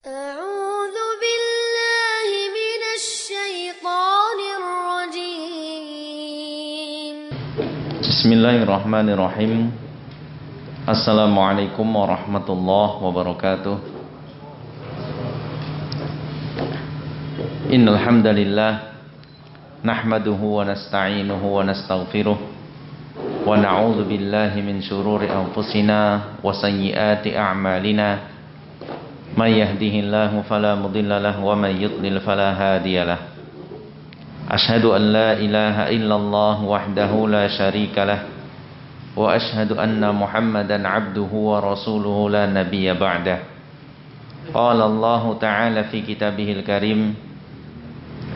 أعوذ بالله من الشيطان الرجيم. بسم الله الرحمن الرحيم. Assalamualaikum warahmatullahi wabarakatuh. Innal hamdalillah nahmaduhu wa nasta'inuhu wa nastaghfiruh wa na'udzu billahi min shururi anfusina wa sayyiati a'malina. May yahdihillahu fala mudilla lahu wa may yudlil fala hadiyalah. Ashhadu an la ilaha illallah wahdahu la syarika lah wa ashhadu anna Muhammadan abduhu wa rasuluhu la nabiyya ba'dah. Qala Allah ta'ala fi kitabihil karim,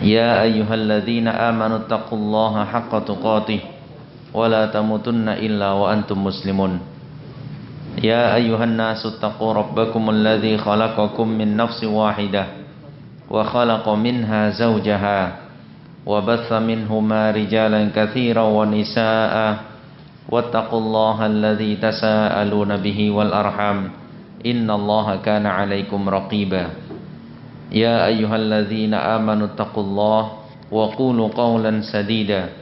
ya ayyuhalladzina amanu taqullaha haqqa tuqatih wa la tamutunna illa wa antum muslimun. Ya ayyuhan nasu taqu rabbakumul ladzi khalaqakum min nafsin wahidah wa khalaqa minha zawjaha wa batha minhuma rijalan katsiran wa nisaa'a wattaqullaha alladzi tasaaluna bihi wal arham innallaha kana 'alaikum raqiba. Ya ayyuhalladzina amanu taqullaha wa qulu qawlan sadida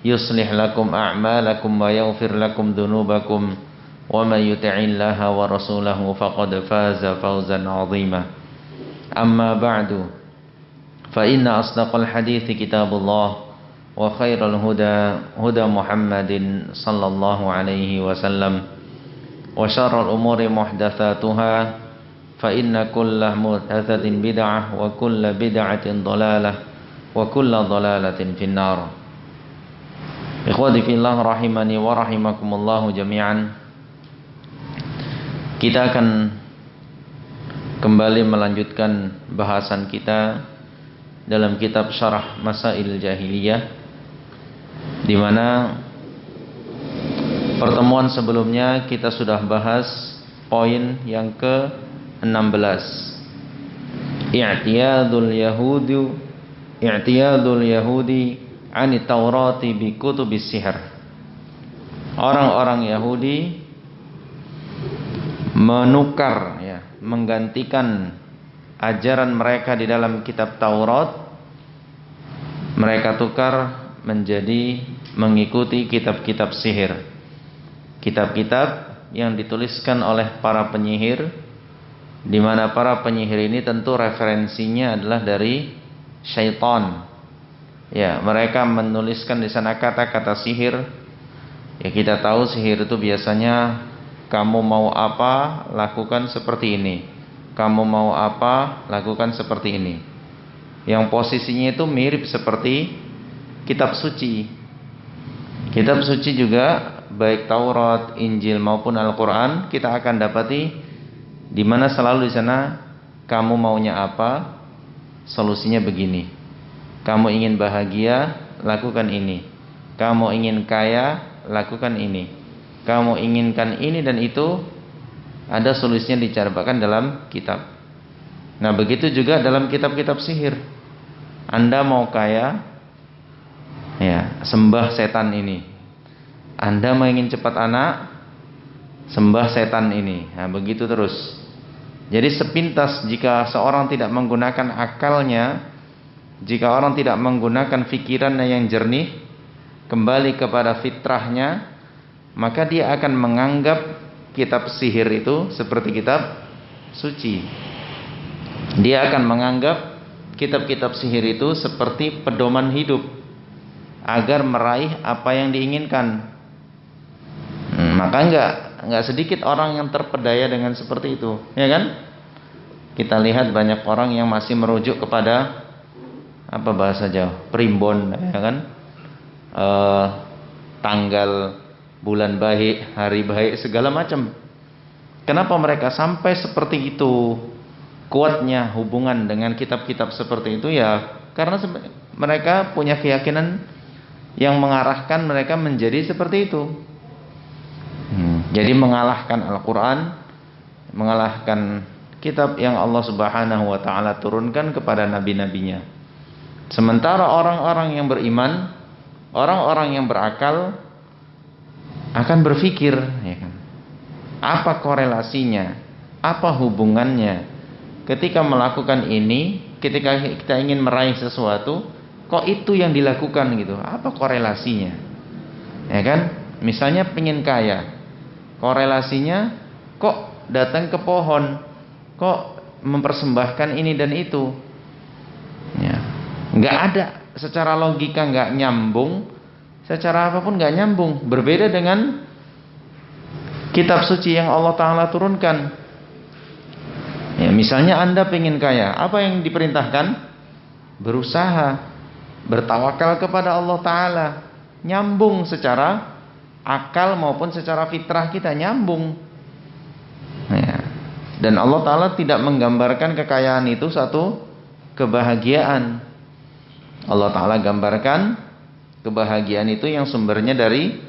yuslih lakum a'malakum wa yaghfir lakum dhunubakum wa may yuti'illaha wa rasulahu faqad faza fawzan 'azima. Amma ba'du, fa inna asdaqal hadithi kitabullah wa khairal huda huda Muhammadin sallallahu alaihi wasallam wa syarral umuri muhdatsatuha fa inna kulla muhdatsatin bid'ah wa kulla bid'atin dhalalah wa kulla dhalalatin finnar. Ikhwati fillah rahimani wa rahimakumullah jami'an. Kita akan kembali melanjutkan bahasan kita dalam kitab Syarah Masail Jahiliyah, di mana pertemuan sebelumnya kita sudah bahas poin yang ke-16, i'tiyadul yahudi ani taurati bi kutubis sihr. Orang-orang Yahudi menukar, menggantikan ajaran mereka di dalam kitab Taurat, mereka tukar menjadi mengikuti kitab-kitab sihir, kitab-kitab yang dituliskan oleh para penyihir, di mana para penyihir ini tentu referensinya adalah dari syaitan. Ya, mereka menuliskan di sana kata-kata sihir. Ya, kita tahu sihir itu biasanya kamu mau apa, lakukan seperti ini. Kamu mau apa, lakukan seperti ini. Yang posisinya itu mirip seperti kitab suci. Kitab suci juga, baik Taurat, Injil maupun Al-Quran, kita akan dapati di mana selalu di sana kamu maunya apa, solusinya begini. Kamu ingin bahagia, lakukan ini. Kamu ingin kaya, lakukan ini. Kamu inginkan ini dan itu, ada solusinya dicatatkan dalam kitab. Nah, begitu juga dalam kitab-kitab sihir. Anda mau kaya, ya, sembah setan ini. Anda mau ingin cepat anak, sembah setan ini. Nah, begitu terus. Jadi sepintas jika seorang tidak menggunakan akalnya, jika orang tidak menggunakan fikirannya yang jernih, kembali kepada fitrahnya, maka dia akan menganggap kitab sihir itu seperti kitab suci. Dia akan menganggap kitab-kitab sihir itu seperti pedoman hidup agar meraih apa yang diinginkan. Maka enggak sedikit orang yang terpedaya dengan seperti itu, ya kan? Kita lihat banyak orang yang masih merujuk kepada apa bahasa Jawa, primbon, ya kan? Tanggal, bulan baik, hari baik, segala macam. Kenapa mereka sampai seperti itu kuatnya hubungan dengan kitab-kitab seperti itu? Ya karena mereka punya keyakinan yang mengarahkan mereka menjadi seperti itu. Jadi mengalahkan Al-Quran, mengalahkan kitab yang Allah Subhanahu wa ta'ala turunkan kepada nabi-nabinya. Sementara orang-orang yang beriman, orang-orang yang berakal akan berpikir, ya kan? Apa korelasinya, apa hubungannya ketika melakukan ini, ketika kita ingin meraih sesuatu, kok itu yang dilakukan gitu? Apa korelasinya? Ya kan? Misalnya pengen kaya, korelasinya kok datang ke pohon, kok mempersembahkan ini dan itu? Ya, nggak ada. Secara logika nggak nyambung, secara apapun nggak nyambung. Berbeda dengan kitab suci yang Allah Ta'ala turunkan. Ya, misalnya Anda pengen kaya, apa yang diperintahkan? Berusaha, bertawakal kepada Allah Ta'ala. Nyambung secara akal maupun secara fitrah kita, nyambung. Ya. Dan Allah Ta'ala tidak menggambarkan kekayaan itu satu kebahagiaan. Allah Ta'ala gambarkan kebahagiaan itu yang sumbernya dari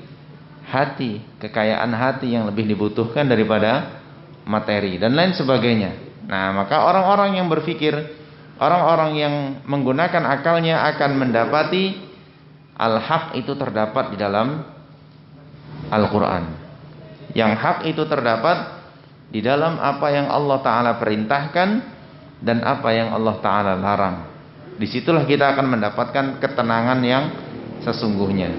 hati, kekayaan hati yang lebih dibutuhkan daripada materi dan lain sebagainya. Nah, maka orang-orang yang berpikir, orang-orang yang menggunakan akalnya akan mendapati al-haq itu terdapat di dalam Al-Quran. Yang hak itu terdapat di dalam apa yang Allah Ta'ala perintahkan dan apa yang Allah Ta'ala larang. Disitulah kita akan mendapatkan ketenangan yang sesungguhnya.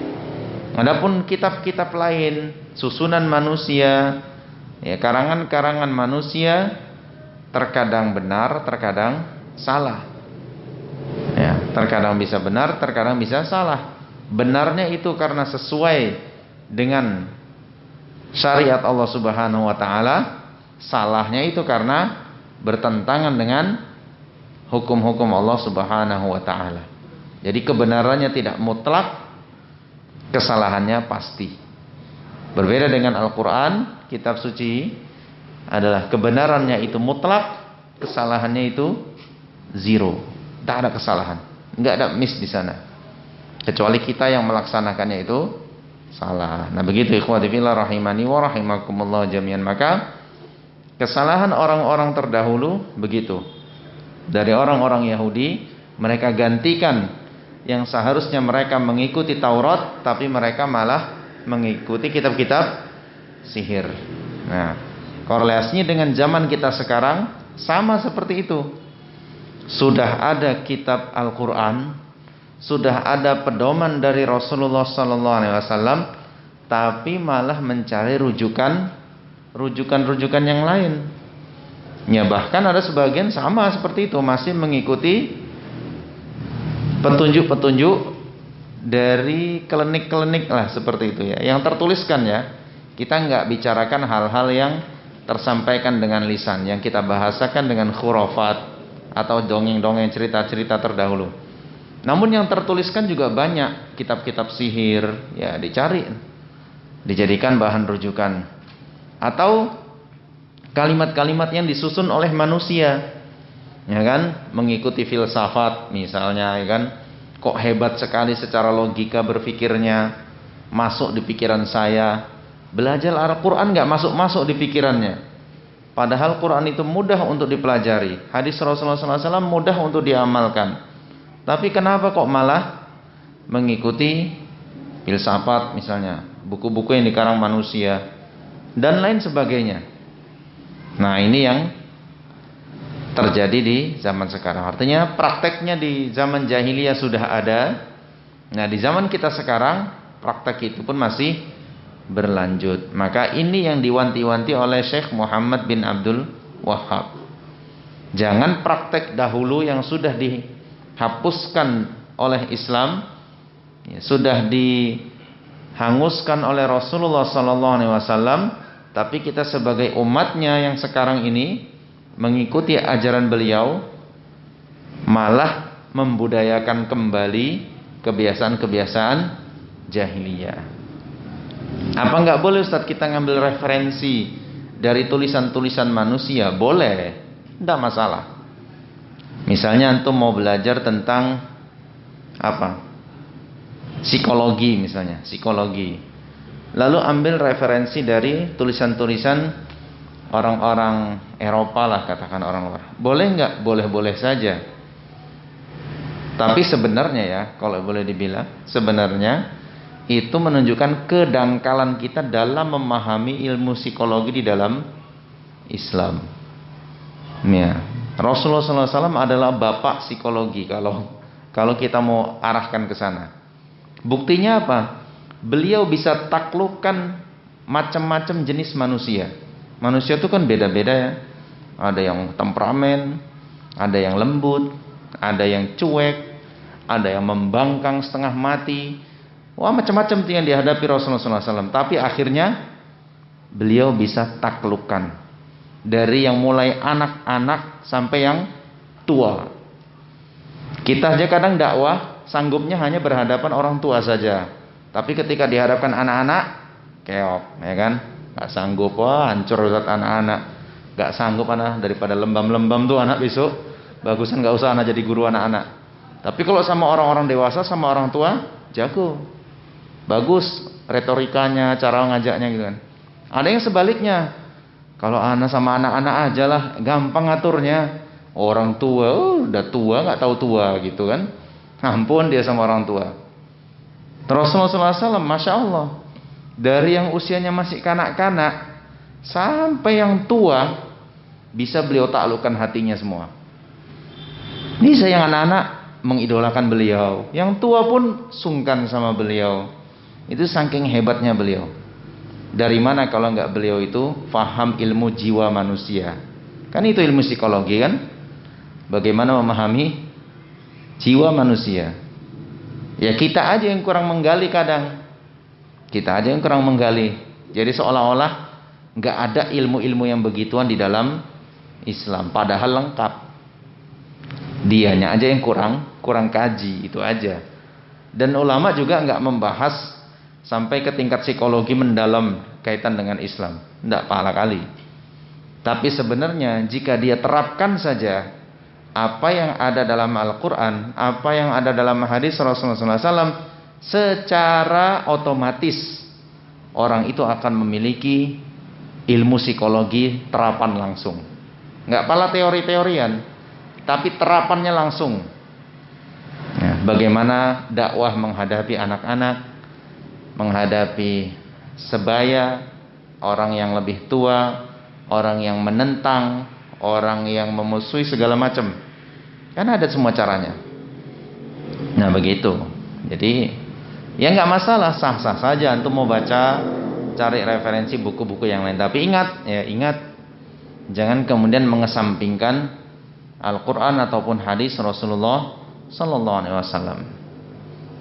Adapun kitab-kitab lain, susunan manusia, ya, karangan-karangan manusia, terkadang benar, terkadang salah. Ya, terkadang bisa benar, terkadang bisa salah. Benarnya itu karena sesuai dengan syariat Allah Subhanahu wa taala, salahnya itu karena bertentangan dengan hukum-hukum Allah Subhanahu wa taala. Jadi kebenarannya tidak mutlak, kesalahannya pasti. Berbeda dengan Al-Qur'an, kitab suci adalah kebenarannya itu mutlak, kesalahannya itu zero. Tidak ada kesalahan, nggak ada miss di sana. Kecuali kita yang melaksanakannya itu salah. Nah, begitu ikhwati fillah rahimani wa rahimakumullah jami'an. Maka kesalahan orang-orang terdahulu begitu. Dari orang-orang Yahudi, mereka gantikan yang seharusnya mereka mengikuti Taurat, tapi mereka malah mengikuti kitab-kitab sihir. Nah, korelasinya dengan zaman kita sekarang sama seperti itu. Sudah ada kitab Al-Quran, sudah ada pedoman dari Rasulullah SAW, tapi malah mencari rujukan yang lain. Ya, bahkan ada sebagian sama seperti itu, masih mengikuti petunjuk-petunjuk dari klinik-klinik lah seperti itu ya. Yang tertuliskan ya. Kita nggak bicarakan hal-hal yang tersampaikan dengan lisan, yang kita bahasakan dengan khurafat atau dongeng-dongeng cerita-cerita terdahulu. Namun yang tertuliskan juga banyak, kitab-kitab sihir, ya dicari, dijadikan bahan rujukan. Atau kalimat-kalimat yang disusun oleh manusia, ya kan, mengikuti filsafat misalnya, ya kan, kok hebat sekali secara logika berpikirnya, masuk di pikiran saya. Belajar Al-Quran gak masuk-masuk di pikirannya. Padahal Quran itu mudah untuk dipelajari, hadis Rasulullah SAW mudah untuk diamalkan. Tapi kenapa kok malah mengikuti filsafat misalnya, buku-buku yang dikarang manusia dan lain sebagainya. Nah, ini yang terjadi di zaman sekarang. Artinya prakteknya di zaman jahiliyah sudah ada. Nah, di zaman kita sekarang praktek itu pun masih berlanjut. Maka ini yang diwanti-wanti oleh Syekh Muhammad bin Abdul Wahhab. Jangan praktek dahulu yang sudah dihapuskan oleh Islam, ya, sudah dihanguskan oleh Rasulullah SAW, tapi kita sebagai umatnya yang sekarang ini mengikuti ajaran beliau, malah membudayakan kembali kebiasaan-kebiasaan jahiliyah. Apa nggak boleh Ustaz kita ngambil referensi dari tulisan-tulisan manusia? Boleh, tidak masalah. Misalnya antum mau belajar tentang apa? Psikologi misalnya, psikologi. Lalu ambil referensi dari tulisan-tulisan orang-orang Eropa lah, katakan orang luar. Boleh nggak? Boleh-boleh saja. Tapi sebenarnya ya, kalau boleh dibilang, sebenarnya itu menunjukkan kedangkalan kita dalam memahami ilmu psikologi di dalam Islam. Ya, Rasulullah SAW adalah bapak psikologi kalau kita mau arahkan ke sana. Buktinya apa? Beliau bisa taklukkan macam-macam jenis manusia. Manusia itu kan beda-beda ya. Ada yang temperamen, ada yang lembut, ada yang cuek, ada yang membangkang setengah mati. Wah, macam-macam yang dihadapi Rasulullah SAW. Tapi akhirnya beliau bisa taklukkan. Dari yang mulai anak-anak sampai yang tua. Kita aja kadang dakwah sanggupnya hanya berhadapan orang tua saja. Tapi ketika dihadapkan anak-anak, keok, ya kan? Gak sanggup, wah hancur Ustaz anak-anak. Gak sanggup anak, daripada lembam-lembam tuh anak besok. Bagusan gak usah anak jadi guru anak-anak. Tapi kalau sama orang-orang dewasa, sama orang tua, jago. Bagus retorikanya, cara ngajaknya gitu kan. Ada yang sebaliknya. Kalau anak sama anak-anak aja lah, gampang ngaturnya. Orang tua, udah tua gak tahu tua gitu kan. Ampun dia sama orang tua. Rasulullah SAW, Masya Allah, dari yang usianya masih kanak-kanak sampai yang tua, bisa beliau taklukkan hatinya semua. Bisa yang anak-anak mengidolakan beliau, yang tua pun sungkan sama beliau. Itu saking hebatnya beliau. Dari mana kalau nggak beliau itu faham ilmu jiwa manusia? Kan itu ilmu psikologi kan? Bagaimana memahami jiwa manusia? Ya kita aja yang kurang menggali kadang. Kita aja yang kurang menggali. Jadi seolah-olah nggak ada ilmu-ilmu yang begituan di dalam Islam. Padahal lengkap. Dianya aja yang kurang kaji, itu aja. Dan ulama juga nggak membahas sampai ke tingkat psikologi mendalam kaitan dengan Islam. Tidak pahala kali. Tapi sebenarnya jika dia terapkan saja apa yang ada dalam Al-Quran, apa yang ada dalam hadis Rasulullah SAW, secara otomatis orang itu akan memiliki ilmu psikologi terapan langsung. Nggak pala teori-teorian, tapi terapannya langsung. Ya, bagaimana dakwah menghadapi anak-anak, menghadapi sebaya, orang yang lebih tua, orang yang menentang, orang yang memusuhi segala macam. Kan ada semua caranya. Nah begitu. Jadi ya nggak masalah, sah-sah saja antum mau baca, cari referensi buku-buku yang lain. Tapi ingat, jangan kemudian mengesampingkan Al-Quran ataupun hadis Rasulullah Sallallahu Alaihi Wasallam.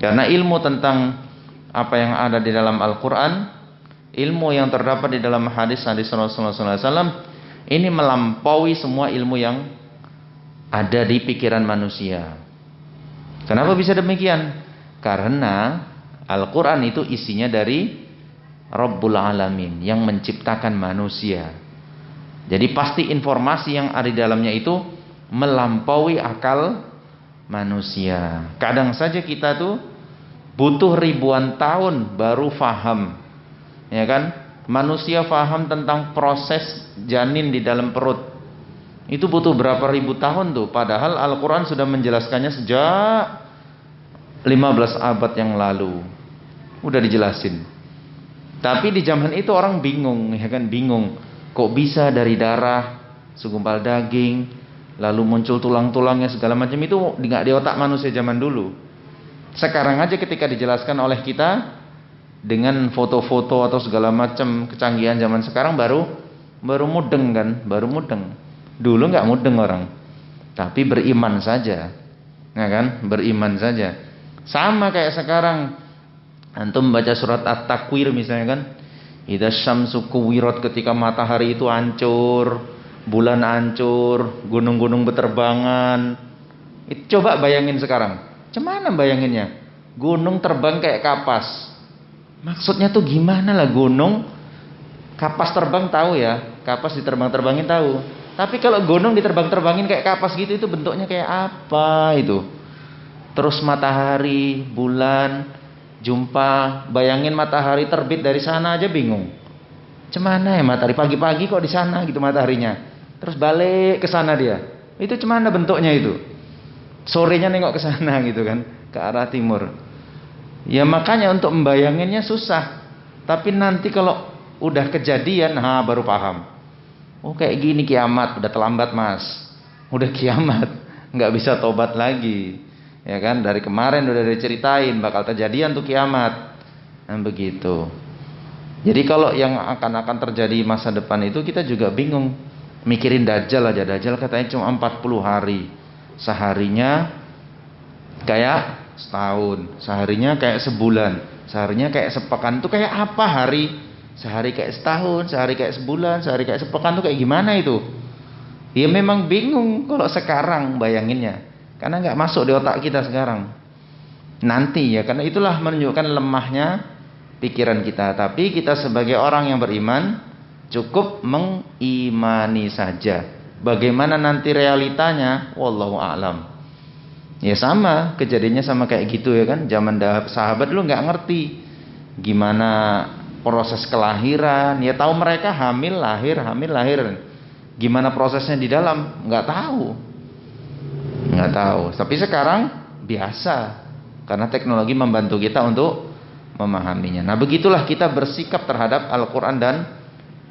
Karena ilmu tentang apa yang ada di dalam Al-Quran, ilmu yang terdapat di dalam hadis-hadis Rasulullah SAW, ini melampaui semua ilmu yang ada di pikiran manusia. Kenapa bisa demikian? Karena Al-Quran itu isinya dari Rabbul Alamin, yang menciptakan manusia. Jadi pasti informasi yang ada di dalamnya itu melampaui akal manusia. Kadang saja kita tuh butuh ribuan tahun baru faham, ya kan? Manusia faham tentang proses janin di dalam perut. Itu butuh berapa ribu tahun tuh. Padahal Al-Quran sudah menjelaskannya sejak 15 abad yang lalu. Udah dijelasin. Tapi di zaman itu orang bingung, ya kan? Bingung. Kok bisa dari darah, segumpal daging, lalu muncul tulang-tulangnya segala macam, itu nggak di otak manusia zaman dulu. Sekarang aja ketika dijelaskan oleh kita dengan foto-foto atau segala macam kecanggihan zaman sekarang baru mudeng kan, baru mudeng. Dulu nggak mudeng orang, tapi beriman saja, ya kan? Beriman saja. Sama kayak sekarang, antum baca surat At-Takwir misalnya kan, idza syamsu kuwirat, ketika matahari itu hancur, bulan hancur, gunung-gunung berterbangan. Coba bayangin sekarang. Cuman bayanginnya, gunung terbang kayak kapas. Maksudnya tuh gimana lah gunung? Kapas terbang tahu ya, kapas diterbang-terbangin tahu. Tapi kalau gunung diterbang-terbangin kayak kapas gitu, itu bentuknya kayak apa itu? Terus matahari, bulan, jumpa, bayangin matahari terbit dari sana aja bingung. Cemana ya matahari, pagi-pagi kok di sana gitu mataharinya. Terus balik ke sana dia. Itu cemana bentuknya itu? Sorenya nengok ke sana gitu kan, ke arah timur. Ya makanya untuk membayanginnya susah. Tapi nanti kalau udah kejadian, baru paham. Oh kayak gini kiamat, udah terlambat mas. udah kiamat, nggak bisa tobat lagi. Ya kan, dari kemarin udah diceritain bakal kejadian tuh kiamat. Nah, begitu. Jadi kalau yang akan terjadi masa depan itu kita juga bingung. Mikirin Dajjal aja, Dajjal katanya cuma 40 hari. Seharinya kayak setahun, seharinya kayak sebulan, seharinya kayak sepekan. Itu kayak apa hari? Sehari kayak setahun, sehari kayak sebulan, sehari kayak sepekan tuh kayak gimana itu? Ya memang bingung kalau sekarang bayanginnya, karena nggak masuk di otak kita sekarang. Nanti ya, karena itulah menunjukkan lemahnya pikiran kita. Tapi kita sebagai orang yang beriman cukup mengimani saja. Bagaimana nanti realitanya, wallahu a'lam. Ya sama, kejadiannya sama kayak gitu ya kan. Zaman sahabat lu nggak ngerti gimana proses kelahiran. Ya tahu mereka hamil lahir. Gimana prosesnya di dalam nggak tahu. Tapi sekarang biasa, karena teknologi membantu kita untuk memahaminya. Nah begitulah kita bersikap terhadap Al-Quran dan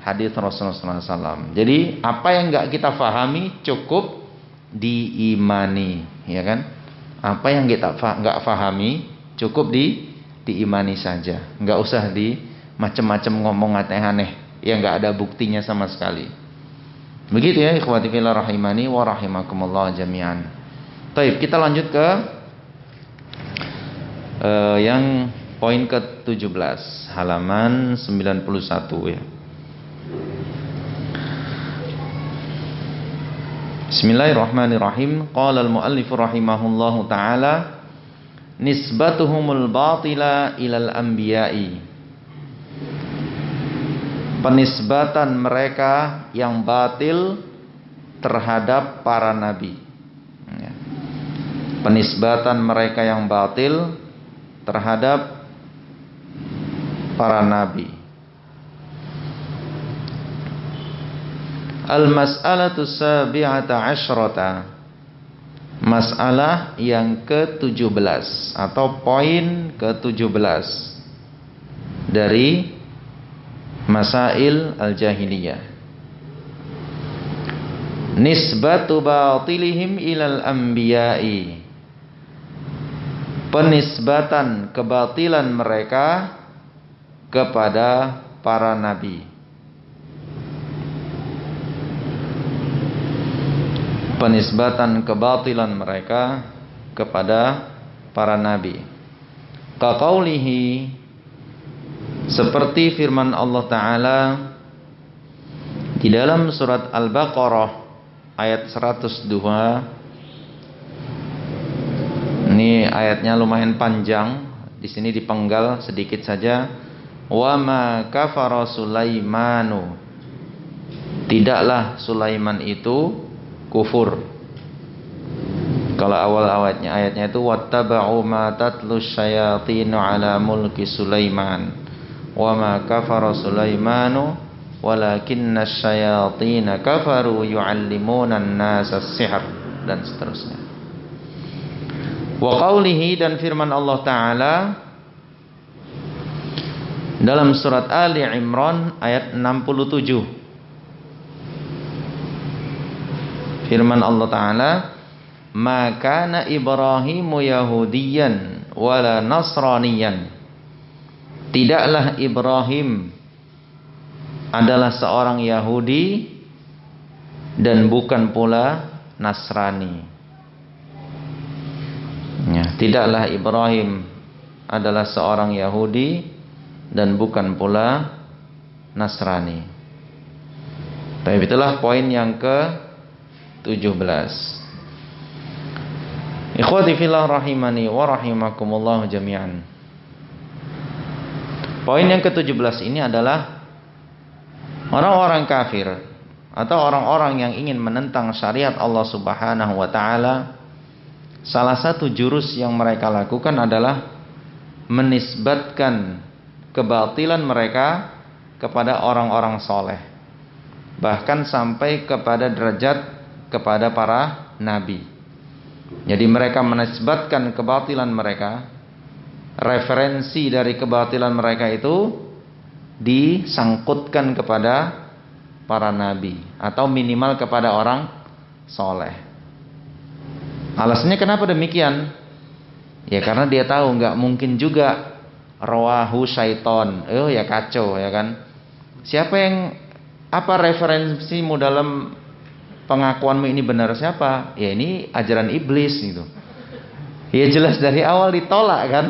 hadis Rasulullah SAW. Jadi apa yang nggak kita fahami cukup diimani, ya kan? Apa yang kita nggak fahami cukup diimani saja, nggak usah di macam-macam ngomong aneh-aneh yang nggak ada buktinya sama sekali. Begitu ya, ikhwati fillah rahimani wa rahimakumullah jami'an. Baik, kita lanjut ke yang poin ke-17, halaman 91 ya. Bismillahirrahmanirrahim. Qala al-muallif rahimahullahu taala, nisbatuhumul batila ilal anbiya'i. Penisbatan mereka yang batil terhadap para nabi. Penisbatan mereka yang batil terhadap para nabi. Al-mas'alatu sabi'ata asyrata. Masalah yang ke-17 atau poin ke-17 dari masail al-jahiliyah. Nisbatu batilihim ilal anbiya'i. Penisbatan kebatilan mereka kepada para nabi. Penisbatan kebatilan mereka kepada para nabi. Kaqaulihi, seperti firman Allah Ta'ala di dalam surat Al-Baqarah ayat 102. Ini ayatnya lumayan panjang, di sini dipenggal sedikit saja. Wa ma kafara Sulaimanu. Tidaklah Sulaiman itu kufur. Kalau awal ayatnya itu wattaba'u ma tatlu syayatinu ala mulki Sulaiman wa ma kafara Sulaimanu walakinna syayatina kafaru yu'allimuna an-nasa as-sihr, dan seterusnya. Wa qaulihi, dan firman Allah Ta'ala dalam surat Ali Imran ayat 67. Firman Allah Ta'ala, maka na Ibrahimu Yahudiyan wala Nasraniyan. Tidaklah Ibrahim adalah seorang Yahudi dan bukan pula Nasrani. Ya, tidaklah Ibrahim adalah seorang Yahudi dan bukan pula Nasrani. Tapi itulah poin yang ke-17. Ikhwati fillah rahimani wa rahimakumullah jami'an. Poin yang ke-17 ini adalah orang-orang kafir atau orang-orang yang ingin menentang syariat Allah Subhanahu wa taala. Salah satu jurus yang mereka lakukan adalah menisbatkan kebatilan mereka kepada orang-orang soleh, bahkan sampai kepada derajat kepada para nabi. Jadi mereka menisbatkan kebatilan mereka, referensi dari kebatilan mereka itu disangkutkan kepada para nabi, atau minimal kepada orang soleh. Alasannya kenapa demikian? Ya karena dia tahu nggak mungkin juga rawahu syaiton. Oh ya kacau ya kan. Siapa yang, apa referensimu dalam pengakuanmu ini benar siapa? Ya ini ajaran iblis gitu. Ya jelas dari awal ditolak kan.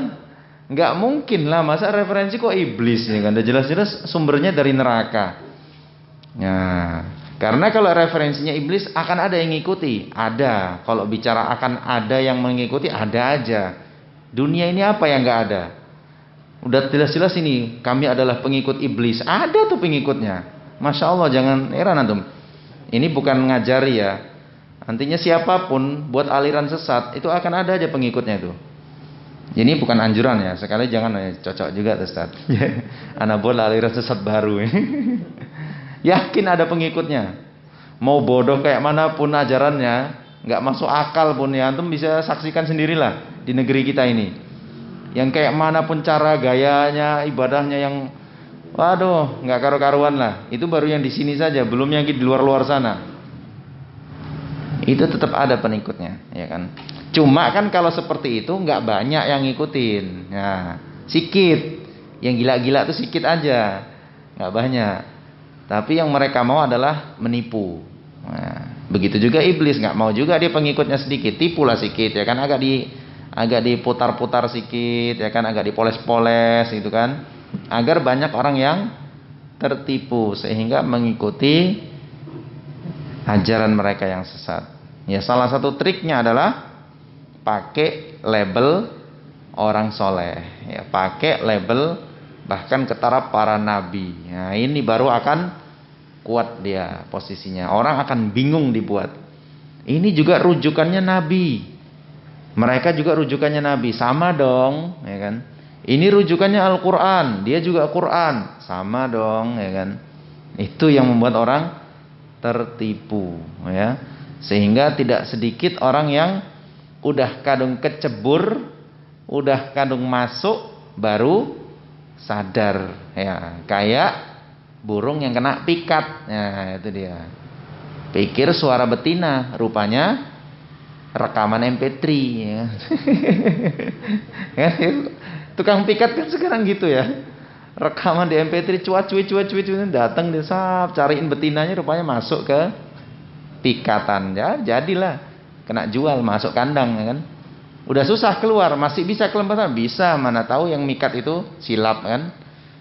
Nggak mungkin lah, masa referensi kok iblis ya kan. Udah jelas-jelas sumbernya dari neraka. Nah, karena kalau referensinya iblis akan ada yang ngikuti. Ada. Kalau bicara akan ada yang mengikuti, ada aja. Dunia ini apa yang nggak ada? Udah jelas-jelas ini kami adalah pengikut iblis. Ada tuh pengikutnya. Masya Allah, jangan heran antum. Ini bukan ngajari ya. Nantinya siapapun buat aliran sesat itu akan ada aja pengikutnya itu. Ini bukan anjuran ya. Sekali jangan cocok juga tuh Ustaz. Anak buat aliran sesat baru. Yakin ada pengikutnya. Mau bodoh kayak manapun ajarannya, nggak masuk akal pun ya, antum bisa saksikan sendirilah di negeri kita ini. Yang kayak manapun cara gayanya, ibadahnya yang waduh, nggak karu-karuan lah. Itu baru yang di sini saja, belum yang di luar-luar sana. Itu tetap ada pengikutnya, ya kan? Cuma kan kalau seperti itu nggak banyak yang ngikutin. Nah, sikit. Yang gila-gila itu sikit aja, nggak banyak. Tapi yang mereka mau adalah menipu. Nah, begitu juga iblis, nggak mau juga dia pengikutnya sedikit, tipulah sedikit, ya kan? Agak diputar-putar sedikit, ya kan? Agak dipoles-poles, gitu kan? Agar banyak orang yang tertipu sehingga mengikuti ajaran mereka yang sesat. Ya, salah satu triknya adalah pakai label orang soleh, ya, pakai label bahkan ketara para nabi. Nah, ini baru akan kuat dia posisinya. Orang akan bingung dibuat. Ini juga rujukannya nabi. Mereka juga rujukannya nabi, sama dong, ya kan? Ini rujukannya Al-Qur'an, dia juga Quran, sama dong, ya kan? Itu yang membuat orang tertipu, ya. Sehingga tidak sedikit orang yang udah kadung kecebur, udah kadung masuk, baru sadar, ya, kayak burung yang kena pikat. Nah, itu dia. Pikir suara betina, rupanya rekaman MP3, ya. Tukang pikat kan sekarang gitu ya. Rekaman di MP3 cuat-cuit datang disap, cariin betinanya, rupanya masuk ke pikatan. Ya, jadilah kena jual, masuk kandang, ya kan. Udah susah keluar, masih bisa kelempatan, bisa, mana tahu yang mikat itu silap kan.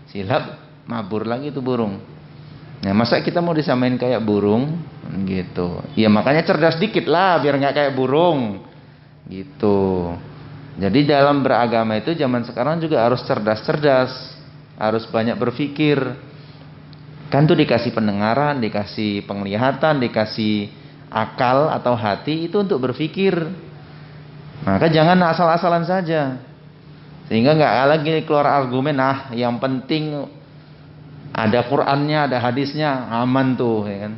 Silap, mabur lagi itu burung. Nah, masa kita mau disamain kayak burung gitu. Ya makanya cerdas dikit lah biar nggak kayak burung. Gitu. Jadi dalam beragama itu zaman sekarang juga harus cerdas-cerdas, harus banyak berpikir. Kan tuh dikasih pendengaran, dikasih penglihatan, dikasih akal atau hati itu untuk berpikir. Maka jangan asal-asalan saja. Sehingga nggak lagi keluar argumen, yang penting ada Qur'annya, ada hadisnya, aman tuh, ya kan.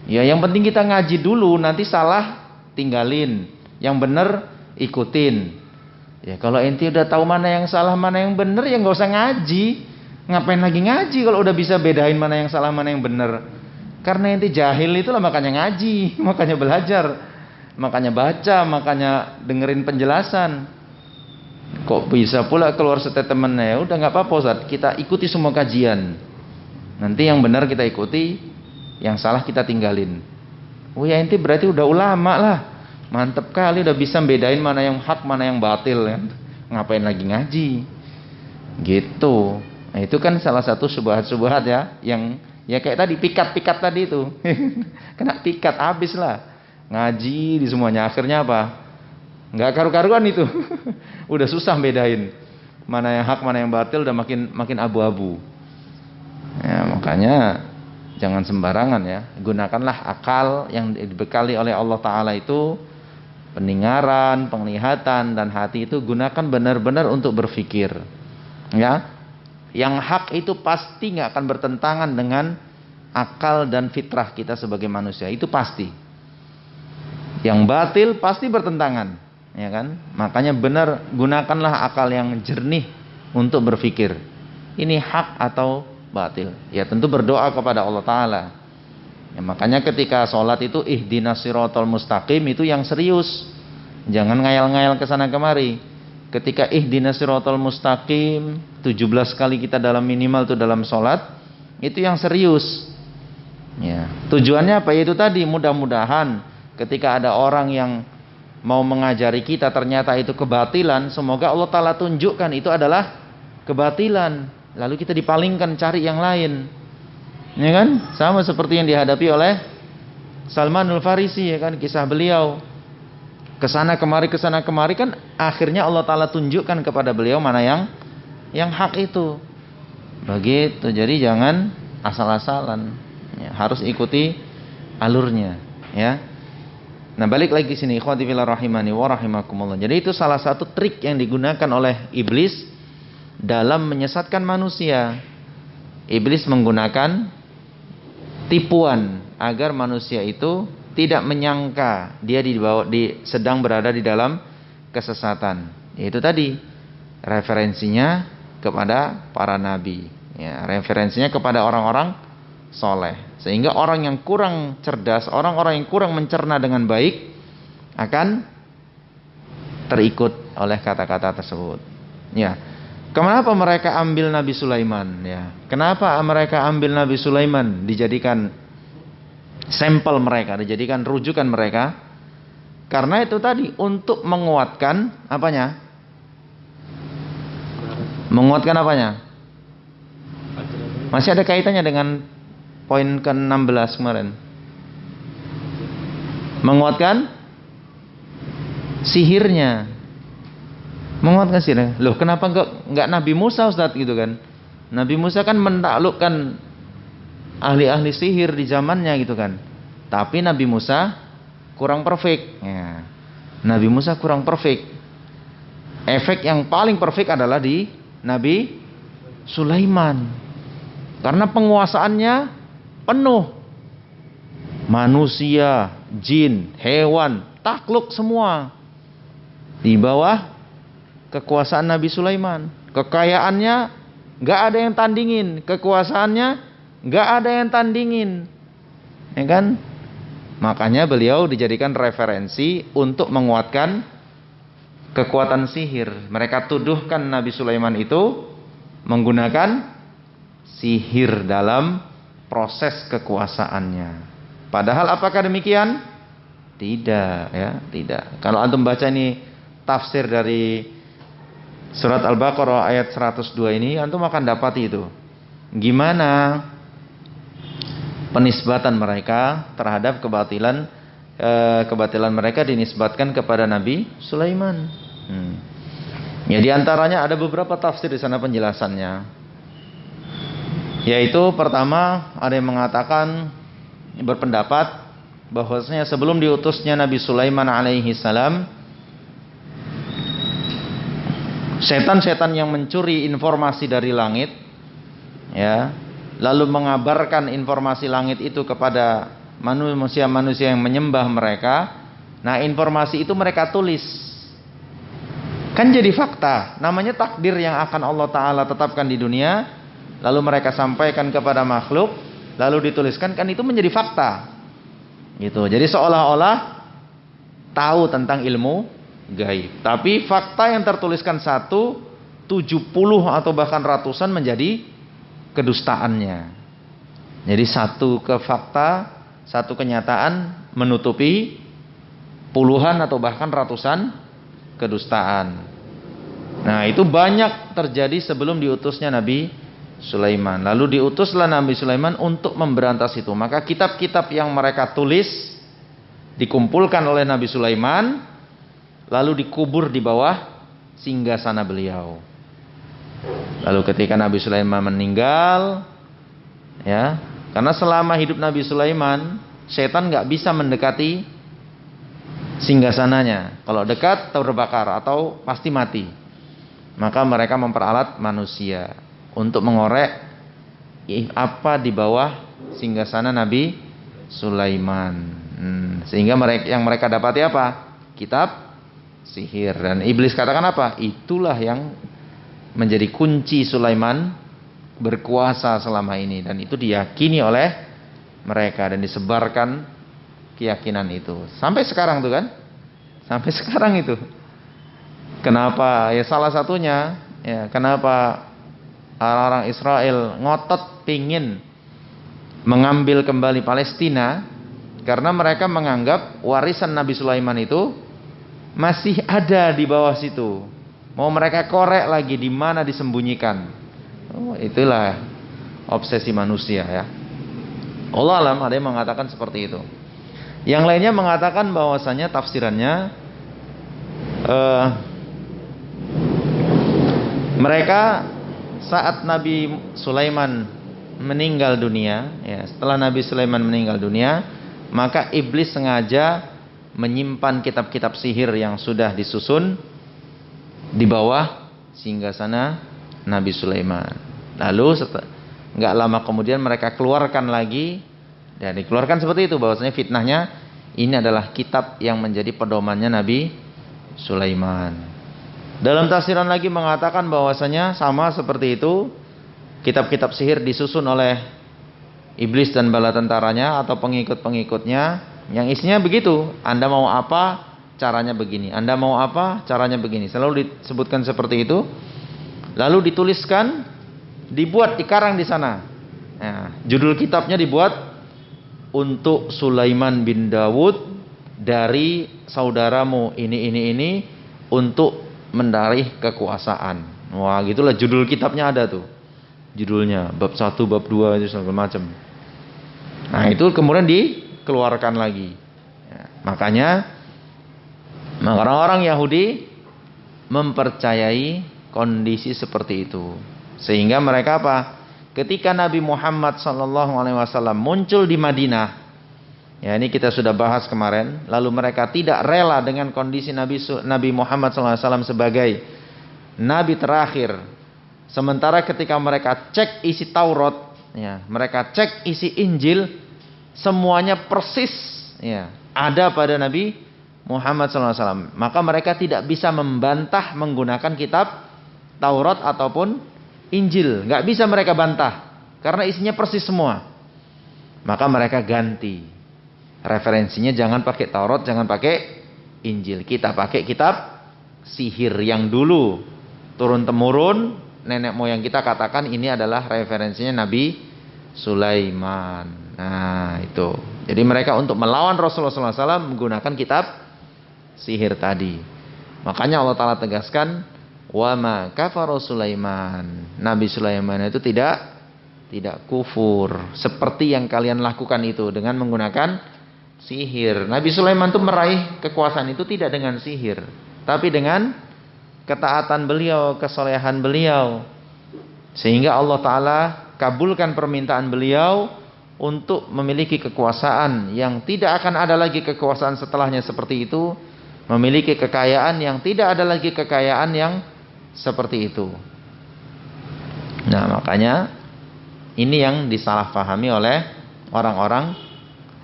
Ya yang penting kita ngaji dulu, nanti salah tinggalin, yang benar ikutin. Ya kalau ente udah tahu mana yang salah, mana yang benar, ya nggak usah ngaji. Ngapain lagi ngaji kalau udah bisa bedain mana yang salah, mana yang benar? Karena ente jahil itulah makanya ngaji, makanya belajar, makanya baca, makanya dengerin penjelasan. Kok bisa pula keluar statementnya? Udah nggak apa-apa Ustaz, kita ikuti semua kajian. Nanti yang benar kita ikuti, yang salah kita tinggalin. Oh ya ente berarti udah ulama lah. Mantep kali udah bisa bedain mana yang hak, mana yang batil ya. Ngapain lagi ngaji? Gitu. Nah, itu kan salah satu subhat-subhat ya, yang ya kayak tadi pikat-pikat tadi itu. Kena pikat habis lah. Ngaji di semuanya, akhirnya apa? Nggak karu-karuan itu. Udah susah bedain mana yang hak, mana yang batil, udah makin abu-abu. Ya, makanya jangan sembarangan ya. Gunakanlah akal yang dibekali oleh Allah Ta'ala itu, pendengaran, penglihatan, dan hati itu gunakan benar-benar untuk berpikir. Ya, yang hak itu pasti nggak akan bertentangan dengan akal dan fitrah kita sebagai manusia, itu pasti. Yang batil pasti bertentangan, ya kan? Makanya benar, gunakanlah akal yang jernih untuk berpikir. Ini hak atau batil? Ya tentu berdoa kepada Allah Ta'ala. Ya, makanya ketika sholat itu ihdinas siratal mustaqim itu yang serius. Jangan ngayal-ngayal ke sana kemari. Ketika ihdinas siratal mustaqim 17 kali kita dalam minimal itu dalam sholat, itu yang serius. Ya, tujuannya apa? Itu tadi, mudah-mudahan ketika ada orang yang mau mengajari kita ternyata itu kebatilan, semoga Allah Ta'ala tunjukkan itu adalah kebatilan, lalu kita dipalingkan cari yang lain. Ya kan? Sama seperti yang dihadapi oleh Salmanul Farisi, ya kan, kisah beliau. Kesana kemari kan akhirnya Allah Ta'ala tunjukkan kepada beliau mana yang hak itu. Begitu. Jadi jangan asal-asalan. Ya, harus ikuti alurnya, ya. Nah, balik lagi sini, ikhwati fillah rahimani wa rahimakumullah. Jadi itu salah satu trik yang digunakan oleh iblis dalam menyesatkan manusia. Iblis menggunakan tipuan agar manusia itu tidak menyangka dia sedang berada di dalam kesesatan. Itu tadi referensinya kepada para nabi, ya, referensinya kepada orang-orang soleh, sehingga orang yang kurang cerdas, orang-orang yang kurang mencerna dengan baik akan terikut oleh kata-kata tersebut. Ya, kenapa mereka ambil Nabi Sulaiman? Ya, kenapa mereka ambil Nabi Sulaiman dijadikan sampel mereka, dijadikan rujukan mereka? Karena itu tadi untuk menguatkan apanya? Menguatkan apanya? Masih ada kaitannya dengan poin ke-16 kemarin. Menguatkan sihirnya. Menguatkan sihirnya. Loh, kenapa enggak Nabi Musa, Ustaz, gitu kan? Nabi Musa kan menaklukkan ahli-ahli sihir di zamannya gitu kan. Tapi Nabi Musa kurang perfect. Ya. Nabi Musa kurang perfect. Efek yang paling perfect adalah di Nabi Sulaiman. Karena penguasaannya penuh. Manusia, jin, hewan, takluk semua di bawah kekuasaan Nabi Sulaiman. Kekayaannya gak ada yang tandingin, kekuasaannya gak ada yang tandingin, ya kan? Makanya beliau dijadikan referensi untuk menguatkan kekuatan sihir. Mereka tuduhkan Nabi Sulaiman itu menggunakan sihir dalam proses kekuasaannya. Padahal apakah demikian? Tidak, ya, tidak. Kalau antum baca ini tafsir dari surat Al-Baqarah ayat 102 ini, antum akan dapati itu. Gimana penisbatan mereka terhadap kebatilan mereka dinisbatkan kepada Nabi Sulaiman. Ya, di antaranya ada beberapa tafsir di sana penjelasannya. Yaitu pertama, ada yang mengatakan, berpendapat bahwasanya sebelum diutusnya Nabi Sulaiman alaihi salam, setan-setan yang mencuri informasi dari langit, ya, lalu mengabarkan informasi langit itu kepada manusia-manusia yang menyembah mereka. Nah, informasi itu mereka tulis. Kan jadi fakta. Namanya takdir yang akan Allah Ta'ala tetapkan di dunia, lalu mereka sampaikan kepada makhluk, lalu dituliskan, kan itu menjadi fakta. Gitu. Jadi seolah-olah tahu tentang ilmu gaib. Tapi fakta yang tertuliskan 70 atau bahkan ratusan menjadi kedustaannya. Jadi satu fakta, satu kenyataan menutupi puluhan atau bahkan ratusan kedustaan. Nah, itu banyak terjadi sebelum diutusnya Nabi Sulaiman. Lalu diutuslah Nabi Sulaiman untuk memberantas itu. Maka kitab-kitab yang mereka tulis dikumpulkan oleh Nabi Sulaiman, lalu dikubur di bawah singgasana beliau. Lalu ketika Nabi Sulaiman meninggal, ya, karena selama hidup Nabi Sulaiman, setan nggak bisa mendekati singgasananya. Kalau dekat terbakar atau pasti mati. Maka mereka memperalat manusia untuk mengorek apa di bawah singgasana Nabi Sulaiman. Sehingga yang mereka dapati apa? Kitab sihir. Dan iblis katakan apa? Itulah yang menjadi kunci Sulaiman berkuasa selama ini. Dan itu diyakini oleh mereka dan disebarkan keyakinan itu. Sampai sekarang tuh kan? Sampai sekarang itu. Kenapa? Ya salah satunya, ya kenapa orang-orang Israel ngotot pingin mengambil kembali Palestina? Karena mereka menganggap warisan Nabi Sulaiman itu masih ada di bawah situ. Mau mereka korek lagi di mana disembunyikan. Oh, itulah obsesi manusia ya. Allah alam, ada yang mengatakan seperti itu. Yang lainnya mengatakan bahwasanya tafsirannya mereka saat Nabi Sulaiman meninggal dunia, ya, setelah Nabi Sulaiman meninggal dunia, maka iblis sengaja menyimpan kitab-kitab sihir yang sudah disusun di bawah singgasana Nabi Sulaiman. Lalu nggak lama kemudian mereka keluarkan lagi. Dan dikeluarkan seperti itu, bahwasanya fitnahnya ini adalah kitab yang menjadi pedomannya Nabi Sulaiman. Dalam tafsiran lagi mengatakan bahwasanya sama seperti itu, kitab-kitab sihir disusun oleh iblis dan bala tentaranya atau pengikut-pengikutnya, yang isinya begitu. Anda mau apa, caranya begini. Anda mau apa, caranya begini. Selalu disebutkan seperti itu. Lalu dituliskan, dibuat, dikarang di sana. Nah, judul kitabnya dibuat untuk Sulaiman bin Dawud dari saudaramu ini untuk mendarih kekuasaan. Wah, gitulah judul kitabnya ada tuh. Judulnya bab 1, bab 2 itu segala macam. Nah, itu kemudian dikeluarkan lagi. Ya, makanya orang-orang Yahudi mempercayai kondisi seperti itu. Sehingga mereka apa? Ketika Nabi Muhammad SAW muncul di Madinah, ya ini kita sudah bahas kemarin, lalu mereka tidak rela dengan kondisi Nabi Muhammad SAW sebagai Nabi terakhir. Sementara ketika mereka cek isi Taurat, ya, mereka cek isi Injil, semuanya persis, ya, ada pada Nabi Muhammad SAW. Maka mereka tidak bisa membantah menggunakan kitab Taurat ataupun Injil, nggak bisa mereka bantah karena isinya persis semua. Maka mereka ganti referensinya, jangan pakai Taurat, jangan pakai Injil, kita pakai kitab sihir yang dulu turun temurun nenek moyang kita katakan ini adalah referensinya Nabi Sulaiman. Nah itu. Jadi mereka untuk melawan Rasulullah SAW menggunakan kitab sihir tadi. Makanya Allah Ta'ala tegaskan, wa ma kafara Sulaiman. Nabi Sulaiman itu tidak kufur seperti yang kalian lakukan itu dengan menggunakan sihir. Nabi Sulaiman itu meraih kekuasaan itu tidak dengan sihir, tapi dengan ketaatan beliau, kesolehan beliau. Sehingga Allah Ta'ala kabulkan permintaan beliau untuk memiliki kekuasaan yang tidak akan ada lagi kekuasaan setelahnya seperti itu, memiliki kekayaan yang tidak ada lagi kekayaan yang seperti itu. Nah, makanya ini yang disalahpahami oleh orang-orang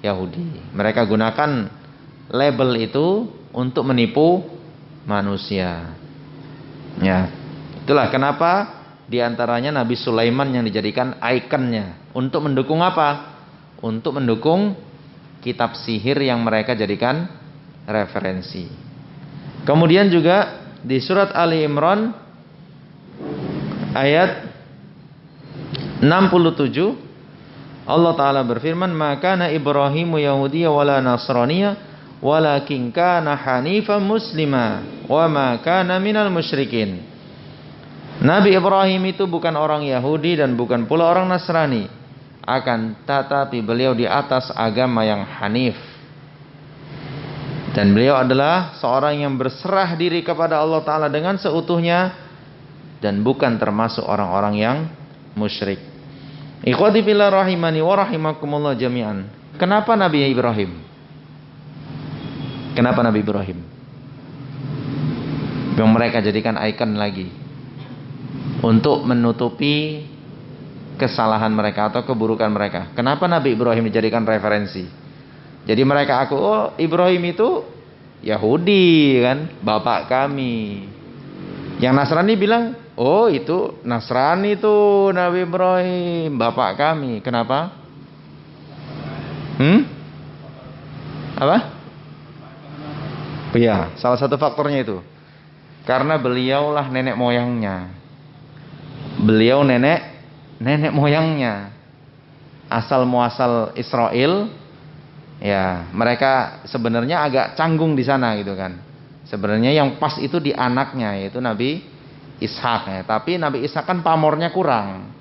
Yahudi. Mereka gunakan label itu untuk menipu manusia. Ya, itulah kenapa diantaranya Nabi Sulaiman yang dijadikan ikonnya. Untuk mendukung apa? Untuk mendukung kitab sihir yang mereka jadikan referensi. Kemudian juga di surat Ali Imran ayat 67 Allah Ta'ala berfirman, maka na Ibrahimu Yahudiyya wala Nasraniyya walakin kana hanifan muslima wa ma kana minal musyrikin. Nabi Ibrahim itu bukan orang Yahudi dan bukan pula orang Nasrani, akan tetapi beliau di atas agama yang hanif. Dan beliau adalah seorang yang berserah diri kepada Allah Ta'ala dengan seutuhnya dan bukan termasuk orang-orang yang musyrik. Ikhwati fillah rahimani wa rahimakumullah jami'an. Kenapa Nabi Ibrahim? Kenapa Nabi Ibrahim? Yang mereka jadikan ikon lagi untuk menutupi kesalahan mereka atau keburukan mereka. Kenapa Nabi Ibrahim dijadikan referensi? Jadi mereka Ibrahim itu Yahudi kan, bapak kami. Yang Nasrani bilang, oh itu Nasrani tuh Nabi Ibrahim, bapak kami. Kenapa? Apa? Iya, salah satu faktornya itu. Karena beliaulah nenek moyangnya. Beliau nenek moyangnya. Asal muasal Israel. Ya, mereka sebenarnya agak canggung di sana gitu kan. Sebenarnya yang pas itu di anaknya, yaitu Nabi Ishak ya. Tapi Nabi Ishak kan pamornya kurang.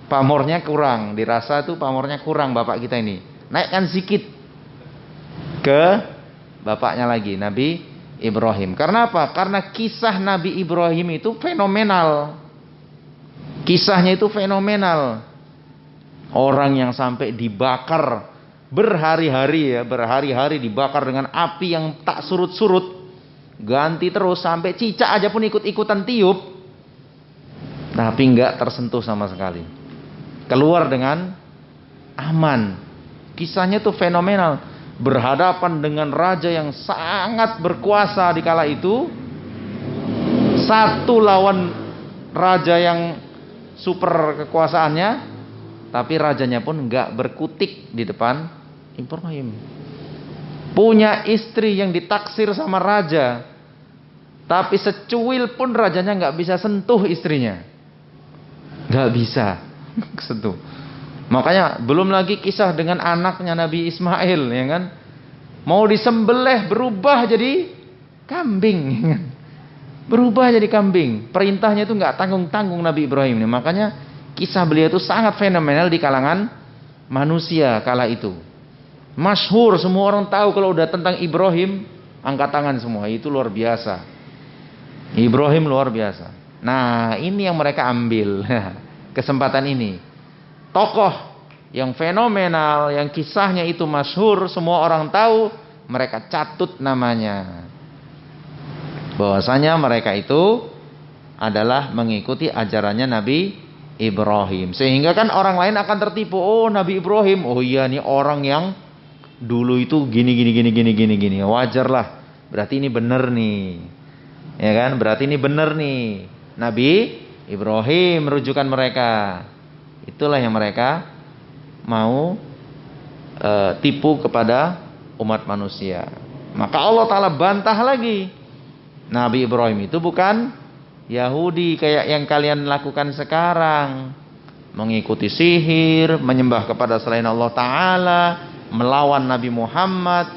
Pamornya kurang, dirasa tuh pamornya kurang bapak kita ini. Naikkan sedikit ke bapaknya lagi, Nabi Ibrahim. Karena apa? Karena kisah Nabi Ibrahim itu fenomenal. Kisahnya itu fenomenal. Orang yang sampai dibakar berhari-hari ya, berhari-hari dibakar dengan api yang tak surut-surut, ganti terus sampai cicak aja pun ikut-ikutan tiup, tapi enggak tersentuh sama sekali. Keluar dengan aman. Kisahnya tuh fenomenal. Berhadapan dengan raja yang sangat berkuasa di kala itu, satu lawan raja yang super kekuasaannya, tapi rajanya pun enggak berkutik di depan Ibrahim. Punya istri yang ditaksir sama raja, tapi secuil pun rajanya enggak bisa sentuh istrinya. Enggak bisa sentuh. Makanya belum lagi kisah dengan anaknya Nabi Ismail, ya kan? Mau disembelih berubah jadi kambing, ya kan? Berubah jadi kambing. Perintahnya itu nggak tanggung-tanggung Nabi Ibrahim. Makanya kisah beliau itu sangat fenomenal di kalangan manusia kala itu. Masyhur, semua orang tahu kalau udah tentang Ibrahim, angkat tangan semua. Itu luar biasa. Ibrahim luar biasa. Nah, ini yang mereka ambil kesempatan ini. Tokoh yang fenomenal, yang kisahnya itu masyhur, semua orang tahu, mereka catut namanya. Bahwasanya mereka itu adalah mengikuti ajarannya Nabi Ibrahim. Sehingga kan orang lain akan tertipu. Oh, Nabi Ibrahim, oh iya nih orang yang dulu itu gini. Wajarlah. Berarti ini benar nih. Ya kan? Berarti ini benar nih. Nabi Ibrahim rujukan mereka. Itulah yang mereka mau tipu kepada umat manusia. Maka Allah Ta'ala bantah lagi. Nabi Ibrahim itu bukan Yahudi kayak yang kalian lakukan sekarang. Mengikuti sihir, menyembah kepada selain Allah Ta'ala, melawan Nabi Muhammad.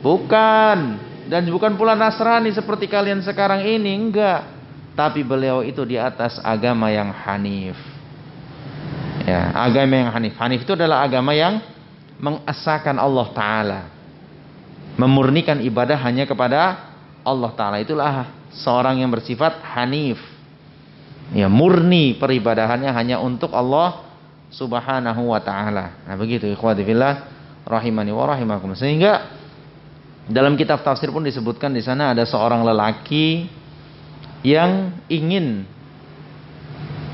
Bukan. Dan bukan pula Nasrani seperti kalian sekarang ini. Enggak. Tapi beliau itu di atas agama yang hanif. Ya, agama yang hanif. Hanif itu adalah agama yang mengesahkan Allah Ta'ala, memurnikan ibadah hanya kepada Allah Ta'ala. Itulah seorang yang bersifat hanif. Ya, murni peribadahannya hanya untuk Allah Subhanahu wa Ta'ala. Nah begitu ikhwati fillah rahimani wa rahimakum. Sehingga dalam kitab tafsir pun disebutkan di sana ada seorang lelaki yang ingin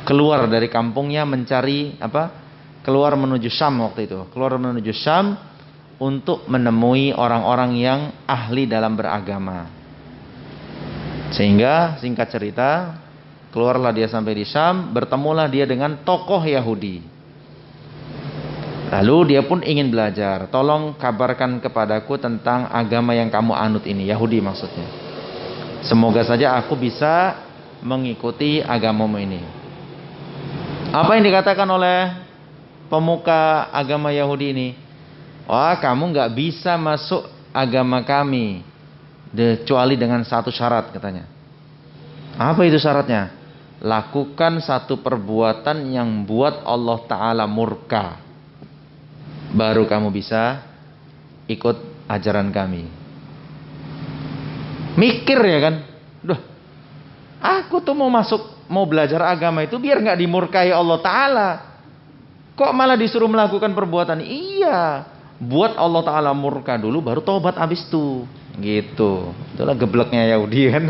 keluar dari kampungnya mencari keluar menuju Syam waktu itu. Keluar menuju Syam untuk menemui orang-orang yang ahli dalam beragama. Sehingga singkat cerita, keluarlah dia sampai di Syam, bertemulah dia dengan tokoh Yahudi. Lalu dia pun ingin belajar. Tolong kabarkan kepadaku tentang agama yang kamu anut ini, Yahudi maksudnya. Semoga saja aku bisa mengikuti agamamu ini. Apa yang dikatakan oleh pemuka agama Yahudi ini? Wah, kamu nggak bisa masuk agama kami kecuali dengan satu syarat katanya. Apa itu syaratnya? Lakukan satu perbuatan yang buat Allah Ta'ala murka, baru kamu bisa ikut ajaran kami. Mikir ya kan? Duh, aku tuh mau belajar agama itu biar nggak dimurkai Allah Ta'ala. Kok malah disuruh melakukan perbuatan? Iya, buat Allah Ta'ala murka dulu, baru tobat abis itu. Gitu. Itulah gebleknya Yahudi kan.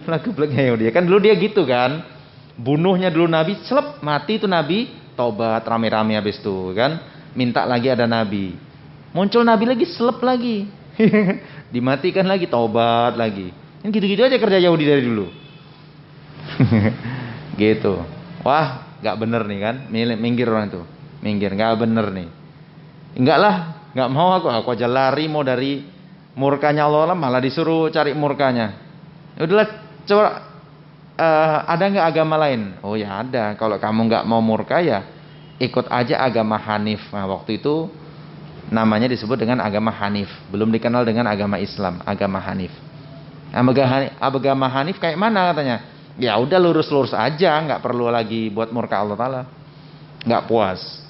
Itulah gebleknya Yahudi kan. Dulu dia gitu kan. Bunuhnya dulu Nabi, selep mati itu Nabi, tobat rame-rame abis itu kan. Minta lagi ada Nabi. Muncul Nabi lagi, selep lagi. Dimatikan lagi, tobat lagi. Ini gitu-gitu aja kerja Yahudi dari dulu. Gitu. Wah, gak bener nih kan. Minggir orang itu. Minggir, gak bener nih. Enggak lah. Nggak mau aku aja lari mau dari murkanya Allah malah disuruh cari murkanya. Udahlah coba ada nggak agama lain? Oh ya ada. Kalau kamu nggak mau murka ya ikut aja agama Hanif. Nah, waktu itu namanya disebut dengan agama Hanif. Belum dikenal dengan agama Islam, agama Hanif. Agama Hanif kayak mana katanya? Ya udah lurus-lurus aja, nggak perlu lagi buat murka Allah Ta'ala. Nggak puas,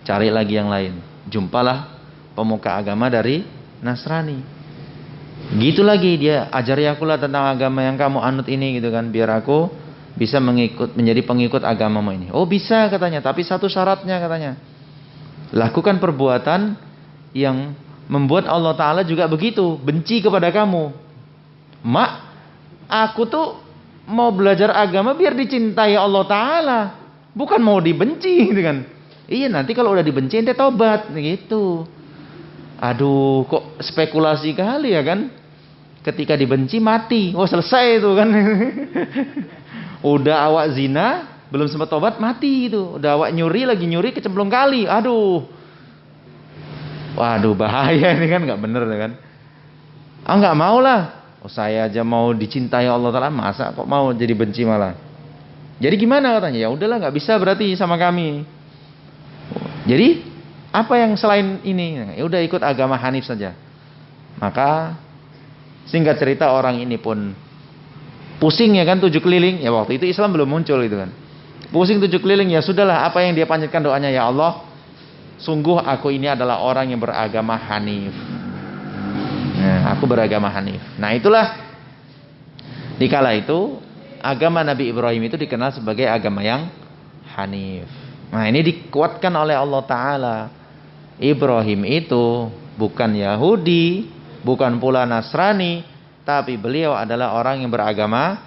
cari lagi yang lain. Jumpalah pemuka agama dari Nasrani. Gitu lagi dia, ajari aku lah tentang agama yang kamu anut ini gitu kan, biar aku bisa menjadi pengikut agamamu ini. Oh bisa katanya, tapi satu syaratnya katanya. Lakukan perbuatan yang membuat Allah Ta'ala juga begitu, benci kepada kamu. Mak, aku tuh mau belajar agama biar dicintai Allah Ta'ala, bukan mau dibenci gitu kan. Iya nanti kalau udah dibenci ente tobat gitu. Aduh kok spekulasi kali ya kan. Ketika dibenci mati. Oh selesai itu kan. Udah awak zina belum sempat tobat mati itu. Udah awak lagi nyuri kecemplung kali. Aduh. Waduh bahaya ini kan, nggak bener kan. Nggak mau lah. Oh saya aja mau dicintai Allah Ta'ala, masa kok mau jadi benci malah. Jadi gimana katanya? Ya udahlah nggak bisa berarti sama kami. Jadi apa yang selain ini? Ya udah ikut agama Hanif saja. Maka singkat cerita orang ini pun pusing ya kan, 7 keliling. Ya waktu itu Islam belum muncul itu kan. Pusing 7 keliling, ya sudahlah apa yang dia panjatkan doanya, ya Allah, sungguh aku ini adalah orang yang beragama Hanif. Nah, aku beragama Hanif. Nah itulah dikala itu agama Nabi Ibrahim itu dikenal sebagai agama yang Hanif. Nah ini dikuatkan oleh Allah Ta'ala. Ibrahim itu bukan Yahudi, bukan pula Nasrani, tapi beliau adalah orang yang beragama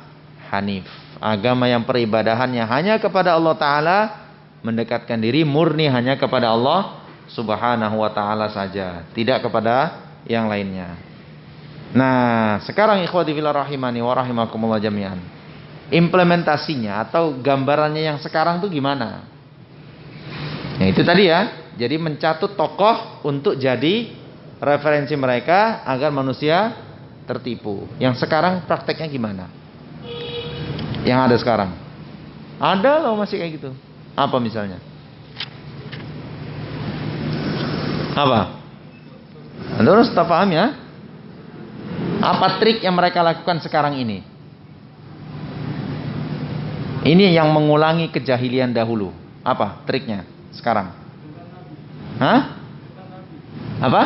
Hanif. Agama yang peribadahannya hanya kepada Allah Ta'ala, mendekatkan diri murni hanya kepada Allah Subhanahu wa Ta'ala saja, tidak kepada yang lainnya. Nah sekarang ikhwati fillah rahimani wa rahimakumullah jami'an, implementasinya atau gambarannya yang sekarang tuh gimana? Ya itu tadi ya. Jadi mencatut tokoh untuk jadi referensi mereka agar manusia tertipu. Yang sekarang prakteknya gimana? Yang ada sekarang. Ada loh masih kayak gitu. Apa misalnya? Apa? Anda harus tak paham ya. Apa trik yang mereka lakukan sekarang ini? Ini yang mengulangi kejahilian dahulu. Apa triknya sekarang? Hah? Apa?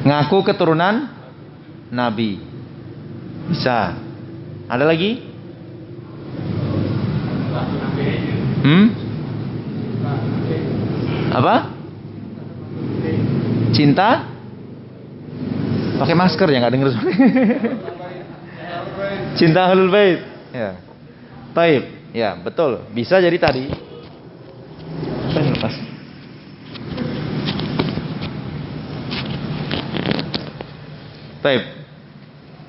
Ngaku keturunan Nabi. Bisa. Ada lagi? Apa? Cinta? Pakai masker ya, nggak denger suara. Cinta Ahlul Bait. Ya. Taib. Ya, betul. Bisa jadi tadi. Lepas. Taib.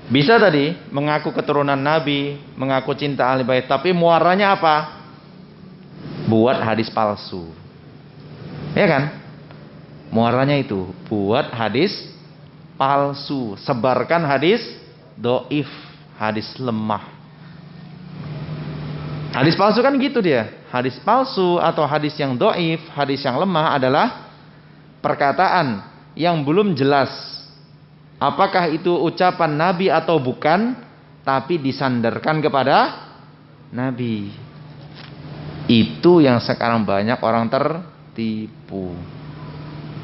Bisa tadi mengaku keturunan Nabi, mengaku cinta ahli bait, tapi muaranya apa? Buat hadis palsu. Ya kan? Muaranya itu buat hadis palsu, sebarkan hadis doif, hadis lemah. Hadis palsu kan gitu dia. Hadis palsu atau hadis yang doif, hadis yang lemah adalah perkataan yang belum jelas apakah itu ucapan Nabi atau bukan, tapi disandarkan kepada Nabi. Itu yang sekarang banyak orang tertipu.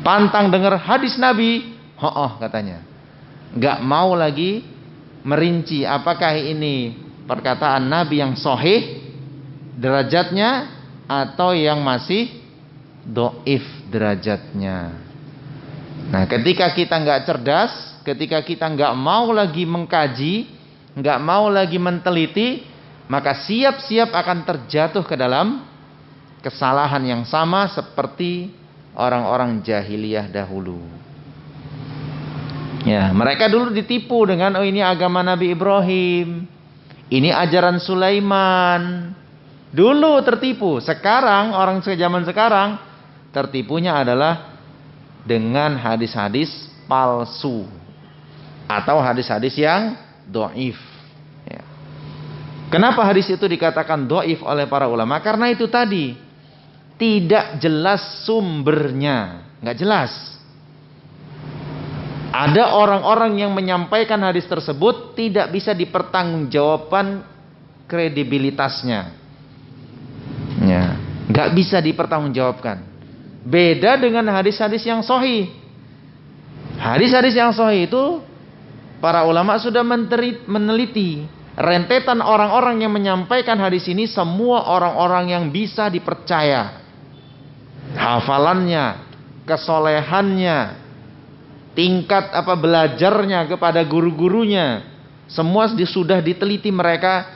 Pantang dengar hadis Nabi, katanya. Gak mau lagi merinci apakah ini perkataan Nabi yang sahih derajatnya atau yang masih doif derajatnya. Nah, ketika kita nggak cerdas, ketika kita nggak mau lagi mengkaji, nggak mau lagi menteliti, maka siap-siap akan terjatuh ke dalam kesalahan yang sama seperti orang-orang jahiliyah dahulu. Ya, mereka dulu ditipu dengan ini agama Nabi Ibrahim, ini ajaran Sulaiman. Dulu tertipu. Sekarang orang zaman sekarang tertipunya adalah dengan hadis-hadis palsu atau hadis-hadis yang dhaif. Ya. Kenapa hadis itu dikatakan dhaif oleh para ulama? Karena itu tadi, tidak jelas sumbernya, nggak jelas. Ada orang-orang yang menyampaikan hadis tersebut tidak bisa dipertanggungjawabkan kredibilitasnya. Ya, nggak bisa dipertanggungjawabkan. Beda dengan hadis-hadis yang sahih. Hadis-hadis yang sahih itu para ulama sudah meneliti rentetan orang-orang yang menyampaikan hadis ini, semua orang-orang yang bisa dipercaya. Hafalannya, kesolehannya, tingkat belajarnya kepada guru-gurunya, semua sudah diteliti, mereka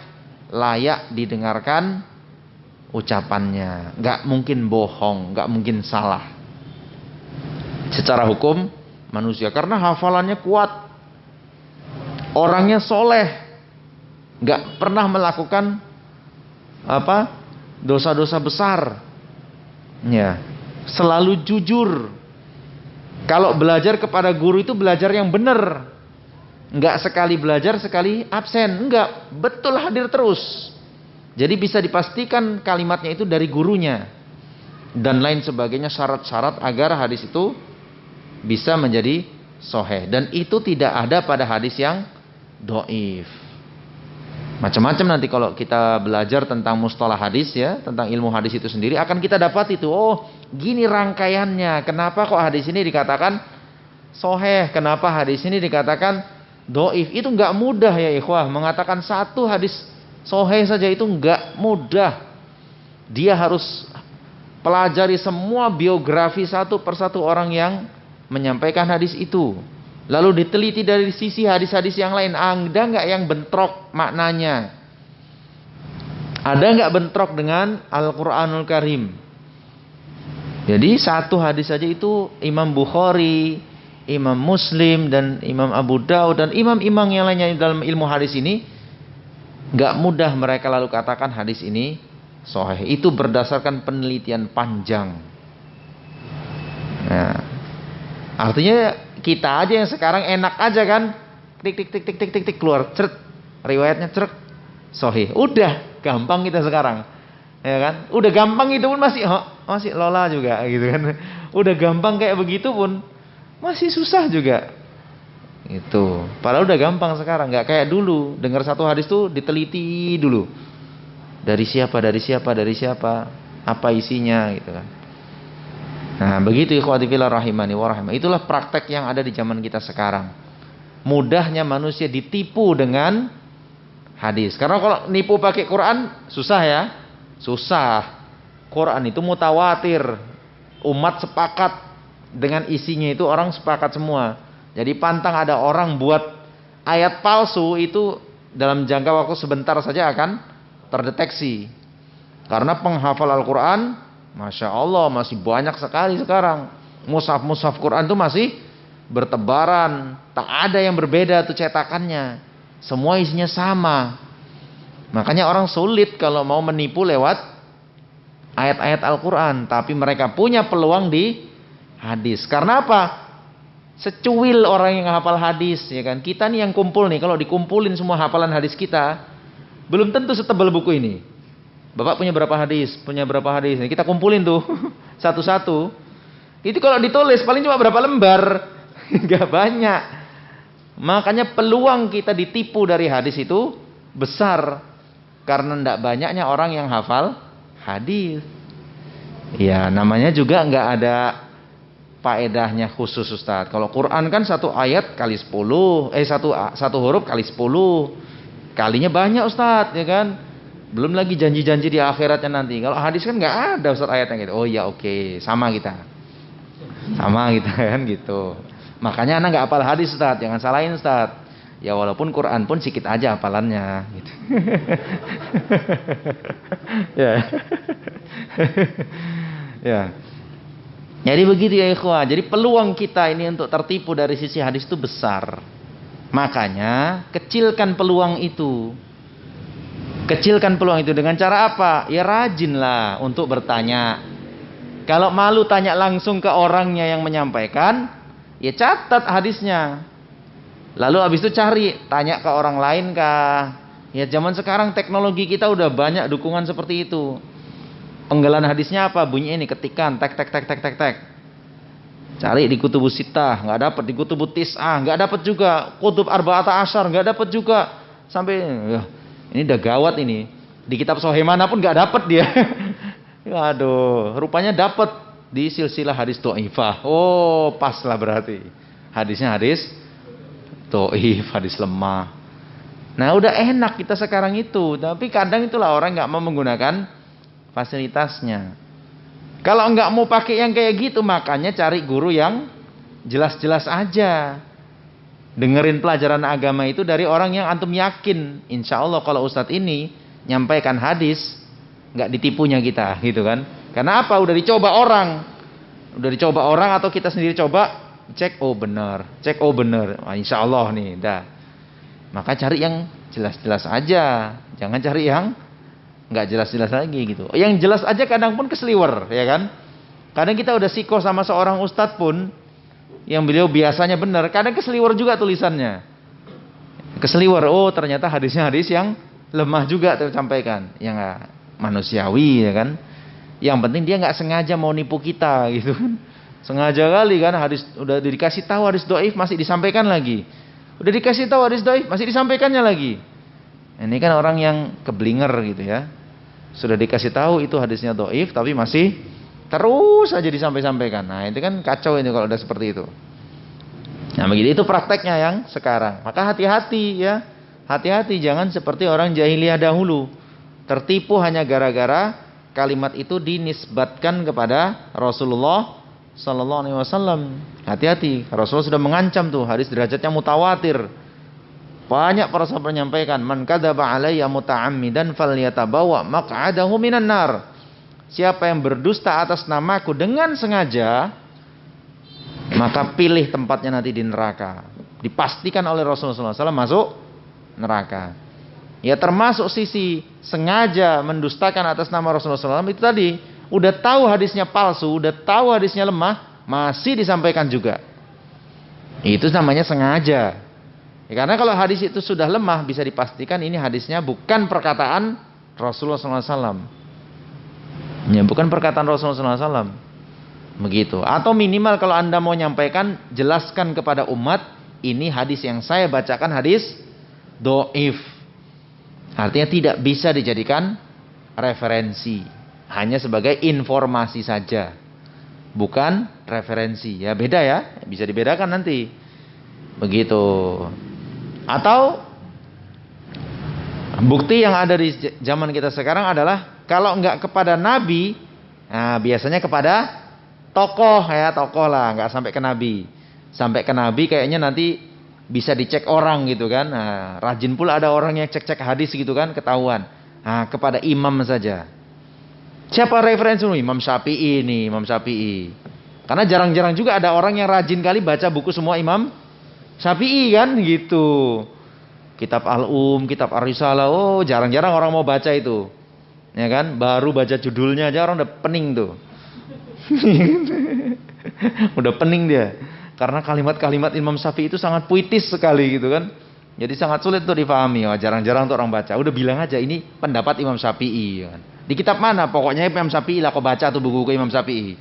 layak didengarkan ucapannya, nggak mungkin bohong, nggak mungkin salah secara hukum manusia, karena hafalannya kuat, orangnya soleh, nggak pernah melakukan dosa-dosa besar, ya, selalu jujur. Kalau belajar kepada guru itu belajar yang benar, nggak sekali belajar sekali absen, nggak, betul hadir terus. Jadi bisa dipastikan kalimatnya itu dari gurunya dan lain sebagainya, syarat-syarat agar hadis itu bisa menjadi sahih, dan itu tidak ada pada hadis yang dhaif. Macam-macam nanti kalau kita belajar tentang mustalah hadis, ya, tentang ilmu hadis itu sendiri, akan kita dapat itu. Oh, gini rangkaiannya. Kenapa kok hadis ini dikatakan sahih? Kenapa hadis ini dikatakan dhaif? Itu nggak mudah ya ikhwah. Mengatakan satu hadis sahih saja itu nggak mudah. Dia harus pelajari semua biografi satu persatu orang yang menyampaikan hadis itu. Lalu diteliti dari sisi hadis-hadis yang lain. Ada nggak yang bentrok maknanya? Ada nggak bentrok dengan Al-Quranul Karim? Jadi satu hadis saja itu Imam Bukhari, Imam Muslim, dan Imam Abu Daud, dan imam-imam yang lainnya dalam ilmu hadis ini, nggak mudah mereka lalu katakan hadis ini sahih. Itu berdasarkan penelitian panjang. Nah, artinya kita aja yang sekarang enak aja kan, tik keluar, cert, riwayatnya cert, sahih. Udah gampang kita sekarang, ya kan? Udah gampang itu pun masih lola juga gitu kan. Udah gampang kayak begitu pun masih susah juga. Itu. Padahal udah gampang sekarang, nggak kayak dulu. Dengar satu hadis tuh diteliti dulu. Dari siapa, apa isinya gitu kan. Nah, begitu ikhwati fillah rahimani wa rahimah. Itulah praktek yang ada di zaman kita sekarang. Mudahnya manusia ditipu dengan hadis. Karena kalau nipu pakai Quran susah ya. Susah. Quran itu mutawatir. Umat sepakat dengan isinya, itu orang sepakat semua. Jadi pantang ada orang buat ayat palsu, itu dalam jangka waktu sebentar saja akan terdeteksi. Karena penghafal Al-Quran, Masya Allah, masih banyak sekali sekarang. Mushaf Quran itu masih bertebaran. Tak ada yang berbeda tuh cetakannya. Semua isinya sama. Makanya orang sulit kalau mau menipu lewat ayat-ayat Al-Quran. Tapi mereka punya peluang di hadis. Karena apa? Secuil orang yang hafal hadis, ya kan? Kita nih yang kumpul nih, kalau dikumpulin semua hafalan hadis kita, belum tentu setebal buku ini. Bapak punya berapa hadis? Punya berapa hadis? Nah, kita kumpulin tuh satu-satu. Itu kalau ditulis paling cuma berapa lembar? Gak banyak. Makanya peluang kita ditipu dari hadis itu besar, karena tidak banyaknya orang yang hafal hadis. Ya, namanya juga nggak ada faedahnya khusus Ustaz. Kalau Quran kan satu ayat kali 10, satu huruf kali 10. Kalinya banyak Ustaz, ya kan? Belum lagi janji-janji di akhiratnya nanti. Kalau hadis kan nggak ada Ustaz ayatnya gitu. Oh ya oke, sama kita kan gitu. Makanya anak nggak hafal hadis Ustaz, jangan salahin Ustaz. Ya walaupun Quran pun sedikit aja hafalannya gitu. Ya. Ya. Jadi begitu ya ikhwah. Jadi peluang kita ini untuk tertipu dari sisi hadis itu besar. Makanya kecilkan peluang itu. Kecilkan peluang itu dengan cara apa? Ya rajinlah untuk bertanya. Kalau malu tanya langsung ke orangnya yang menyampaikan, ya catat hadisnya. Lalu habis itu cari, tanya ke orang lain kah? Ya zaman sekarang teknologi kita udah banyak dukungan seperti itu. Penggalan hadisnya apa? Bunyi ini, ketikan, tek tek tek tek tek tek. Cari di Kutubus Sittah, nggak dapat. Di Kutubut Tis'ah, nggak dapat juga. Kutub Arba'ata Asyar, nggak dapat juga. Sampai, ini udah gawat ini. Di kitab Sahih mana pun nggak dapat dia. Aduh, rupanya dapat di silsilah hadis dhaifah. Oh, pas lah berarti. Hadisnya hadis dhaif, hadis lemah. Nah, udah enak kita sekarang itu. Tapi kadang itulah orang nggak mau menggunakan fasilitasnya. Kalau nggak mau pakai yang kayak gitu, makanya cari guru yang jelas-jelas aja. Dengerin pelajaran agama itu dari orang yang antum yakin. Insya Allah kalau ustadz ini nyampaikan hadis, nggak ditipunya kita, gitu kan? Karena apa? Udah dicoba orang atau kita sendiri coba, cek oh benar, Wah, insya Allah nih, dah. Maka cari yang jelas-jelas aja, jangan cari yang nggak jelas-jelas lagi gitu. Yang jelas aja kadang pun keseliwer, ya kan? Kadang kita udah siko sama seorang ustadz pun, yang beliau biasanya benar, kadang keseliwer juga tulisannya. Keseliwer, oh ternyata hadisnya hadis yang lemah juga tersampaikan, yang nggak manusiawi, ya kan? Yang penting dia nggak sengaja mau nipu kita, gitu kan? Sengaja kali kan, hadis udah dikasih tahu hadis dhaif masih disampaikan lagi. Udah dikasih tahu hadis dhaif masih disampaikannya lagi. Ini kan orang yang keblinger gitu ya. Sudah dikasih tahu itu hadisnya dhaif tapi masih terus aja disampaikan. Nah, itu kan kacau ini kalau udah seperti itu. Nah, begitu itu prakteknya yang sekarang. Maka hati-hati ya. Hati-hati jangan seperti orang jahiliyah dahulu. Tertipu hanya gara-gara kalimat itu dinisbatkan kepada Rasulullah sallallahu alaihi wasallam. Hati-hati. Rasulullah sudah mengancam tuh, hadis derajatnya mutawatir. Banyak para sahabat menyampaikan, man kadzaba alayya muta'ammidan falyatabawa maq'adahu minan nar. Siapa yang berdusta atas namaku dengan sengaja, maka pilih tempatnya nanti di neraka. Dipastikan oleh Rasulullah SAW masuk neraka. Ya termasuk sisi sengaja mendustakan atas nama Rasulullah SAW itu tadi. Udah tahu hadisnya palsu, udah tahu hadisnya lemah, masih disampaikan juga. Itu namanya sengaja. Ya, karena kalau hadis itu sudah lemah, bisa dipastikan ini hadisnya bukan perkataan Rasulullah SAW. Ya, bukan perkataan Rasulullah SAW. Begitu. Atau minimal kalau Anda mau nyampaikan, jelaskan kepada umat, ini hadis yang saya bacakan hadis dhaif. Artinya tidak bisa dijadikan referensi. Hanya sebagai informasi saja. Bukan referensi. Ya beda ya. Bisa dibedakan nanti. Begitu. Atau bukti yang ada di zaman kita sekarang adalah kalau enggak kepada Nabi, nah biasanya kepada tokoh ya, tokoh lah, enggak sampai ke Nabi. Sampai ke Nabi kayaknya nanti bisa dicek orang gitu kan. Nah, rajin pula ada orang yang cek-cek hadis gitu kan, ketahuan. Nah, kepada imam saja. Siapa referensi lu? Imam Syafi'i ini, Imam Syafi'i. Karena jarang-jarang juga ada orang yang rajin kali baca buku semua Imam Syafi'i kan gitu. Kitab Kitab Ar-Risalah, oh jarang-jarang orang mau baca itu. Ya kan? Baru baca judulnya aja orang udah pening tuh. Udah pening dia. Karena kalimat-kalimat Imam Syafi'i itu sangat puitis sekali gitu kan. Jadi sangat sulit tuh difahami. Oh, jarang-jarang tuh orang baca. Udah bilang aja ini pendapat Imam Syafi'i kan. Di kitab mana? Pokoknya Imam Syafi'i lah kau baca tuh buku-buku Imam Syafi'i.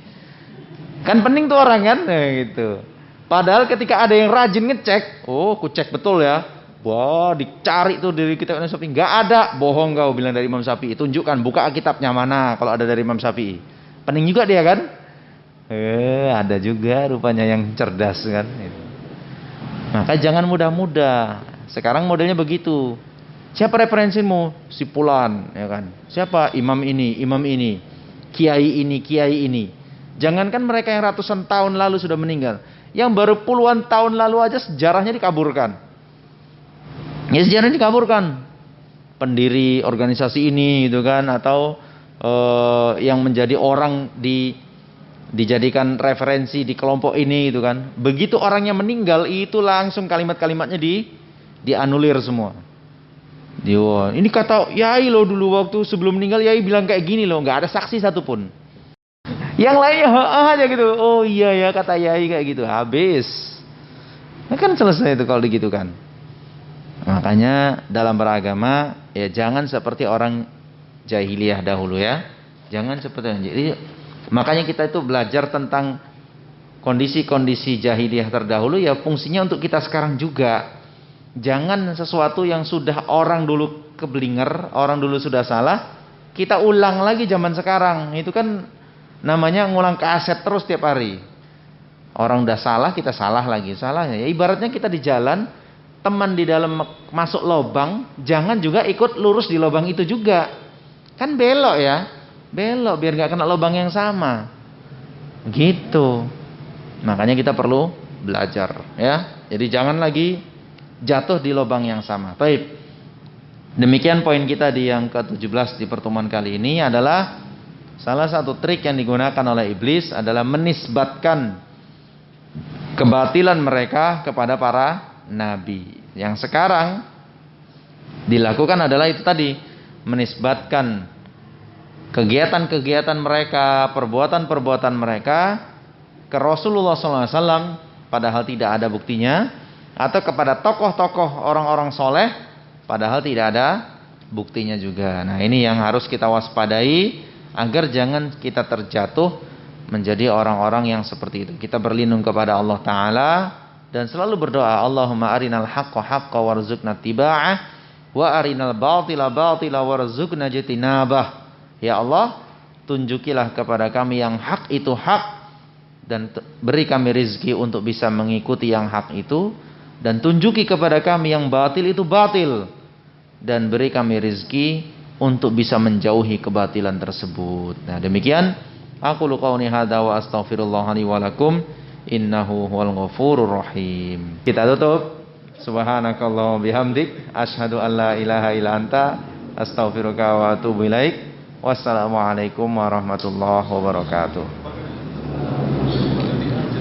Kan pening tuh orang kan? Nah, gitu. Padahal ketika ada yang rajin ngecek, oh, ku cek betul ya. Wah, dicari tuh dari kitab Imam Syafi'i, enggak ada. Bohong kau bilang dari Imam Syafi'i. Tunjukkan, buka kitabnya mana kalau ada dari Imam Syafi'i. Pening juga dia kan? Ada juga rupanya yang cerdas kan. Maka jangan mudah-mudah. Sekarang modelnya begitu. Siapa referensimu? Si Fulan, ya kan? Siapa? Imam ini, kiai ini. Jangankan mereka yang ratusan tahun lalu sudah meninggal, yang baru puluhan tahun lalu aja sejarahnya dikaburkan. Ya sejarahnya dikaburkan. Pendiri organisasi ini gitu kan, atau yang menjadi orang dijadikan referensi di kelompok ini gitu kan. Begitu orangnya meninggal, itu langsung kalimat-kalimatnya dianulir semua. Ini kata Yai lo dulu waktu sebelum meninggal, Yai bilang kayak gini loh, nggak ada saksi satupun. Yang lainnya aja gitu. Oh iya ya kata yai kayak gitu. Habis. Nah, kan selesai itu kalau begitu kan. Makanya dalam beragama ya jangan seperti orang jahiliyah dahulu ya. Jangan seperti orang. Jadi makanya kita itu belajar tentang kondisi-kondisi jahiliyah terdahulu ya fungsinya untuk kita sekarang juga. Jangan sesuatu yang sudah orang dulu keblinger, orang dulu sudah salah, kita ulang lagi zaman sekarang. Itu kan namanya ngulang kaset terus tiap hari. Orang udah salah, kita salah lagi, salahnya. Ya ibaratnya kita di jalan, teman di dalam masuk lubang, jangan juga ikut lurus di lubang itu juga. Kan belok ya. Belok biar gak kena lubang yang sama. Gitu. Makanya kita perlu belajar ya. Jadi jangan lagi jatuh di lubang yang sama. Baik. Demikian poin kita di yang ke-17 di pertemuan kali ini adalah salah satu trik yang digunakan oleh iblis adalah menisbatkan kebatilan mereka kepada para nabi. Yang sekarang dilakukan adalah itu tadi, menisbatkan kegiatan-kegiatan mereka, perbuatan-perbuatan mereka ke Rasulullah SAW padahal tidak ada buktinya, atau kepada tokoh-tokoh orang-orang soleh padahal tidak ada buktinya juga. Nah ini yang harus kita waspadai agar jangan kita terjatuh menjadi orang-orang yang seperti itu. Kita berlindung kepada Allah Ta'ala dan selalu berdoa, Allahumma arinal haqqa haqqa warzuqna tiba'ah wa arinal batila batila warzuqna jitinabah. Ya Allah, tunjukilah kepada kami yang hak itu hak dan beri kami rizki untuk bisa mengikuti yang hak itu, dan tunjuki kepada kami yang batil itu batil dan beri kami rizki untuk bisa menjauhi kebatilan tersebut. Nah demikian aqulu qauli hadza wa astaghfirullah li wa lakum innahu huwal ghafurur rahim. Kita tutup. Subhanakallah bihamdik asyhadu an la ilaha illa anta astaghfiruka wa atubu ilaik. Wassalamualaikum warahmatullahi wabarakatuh.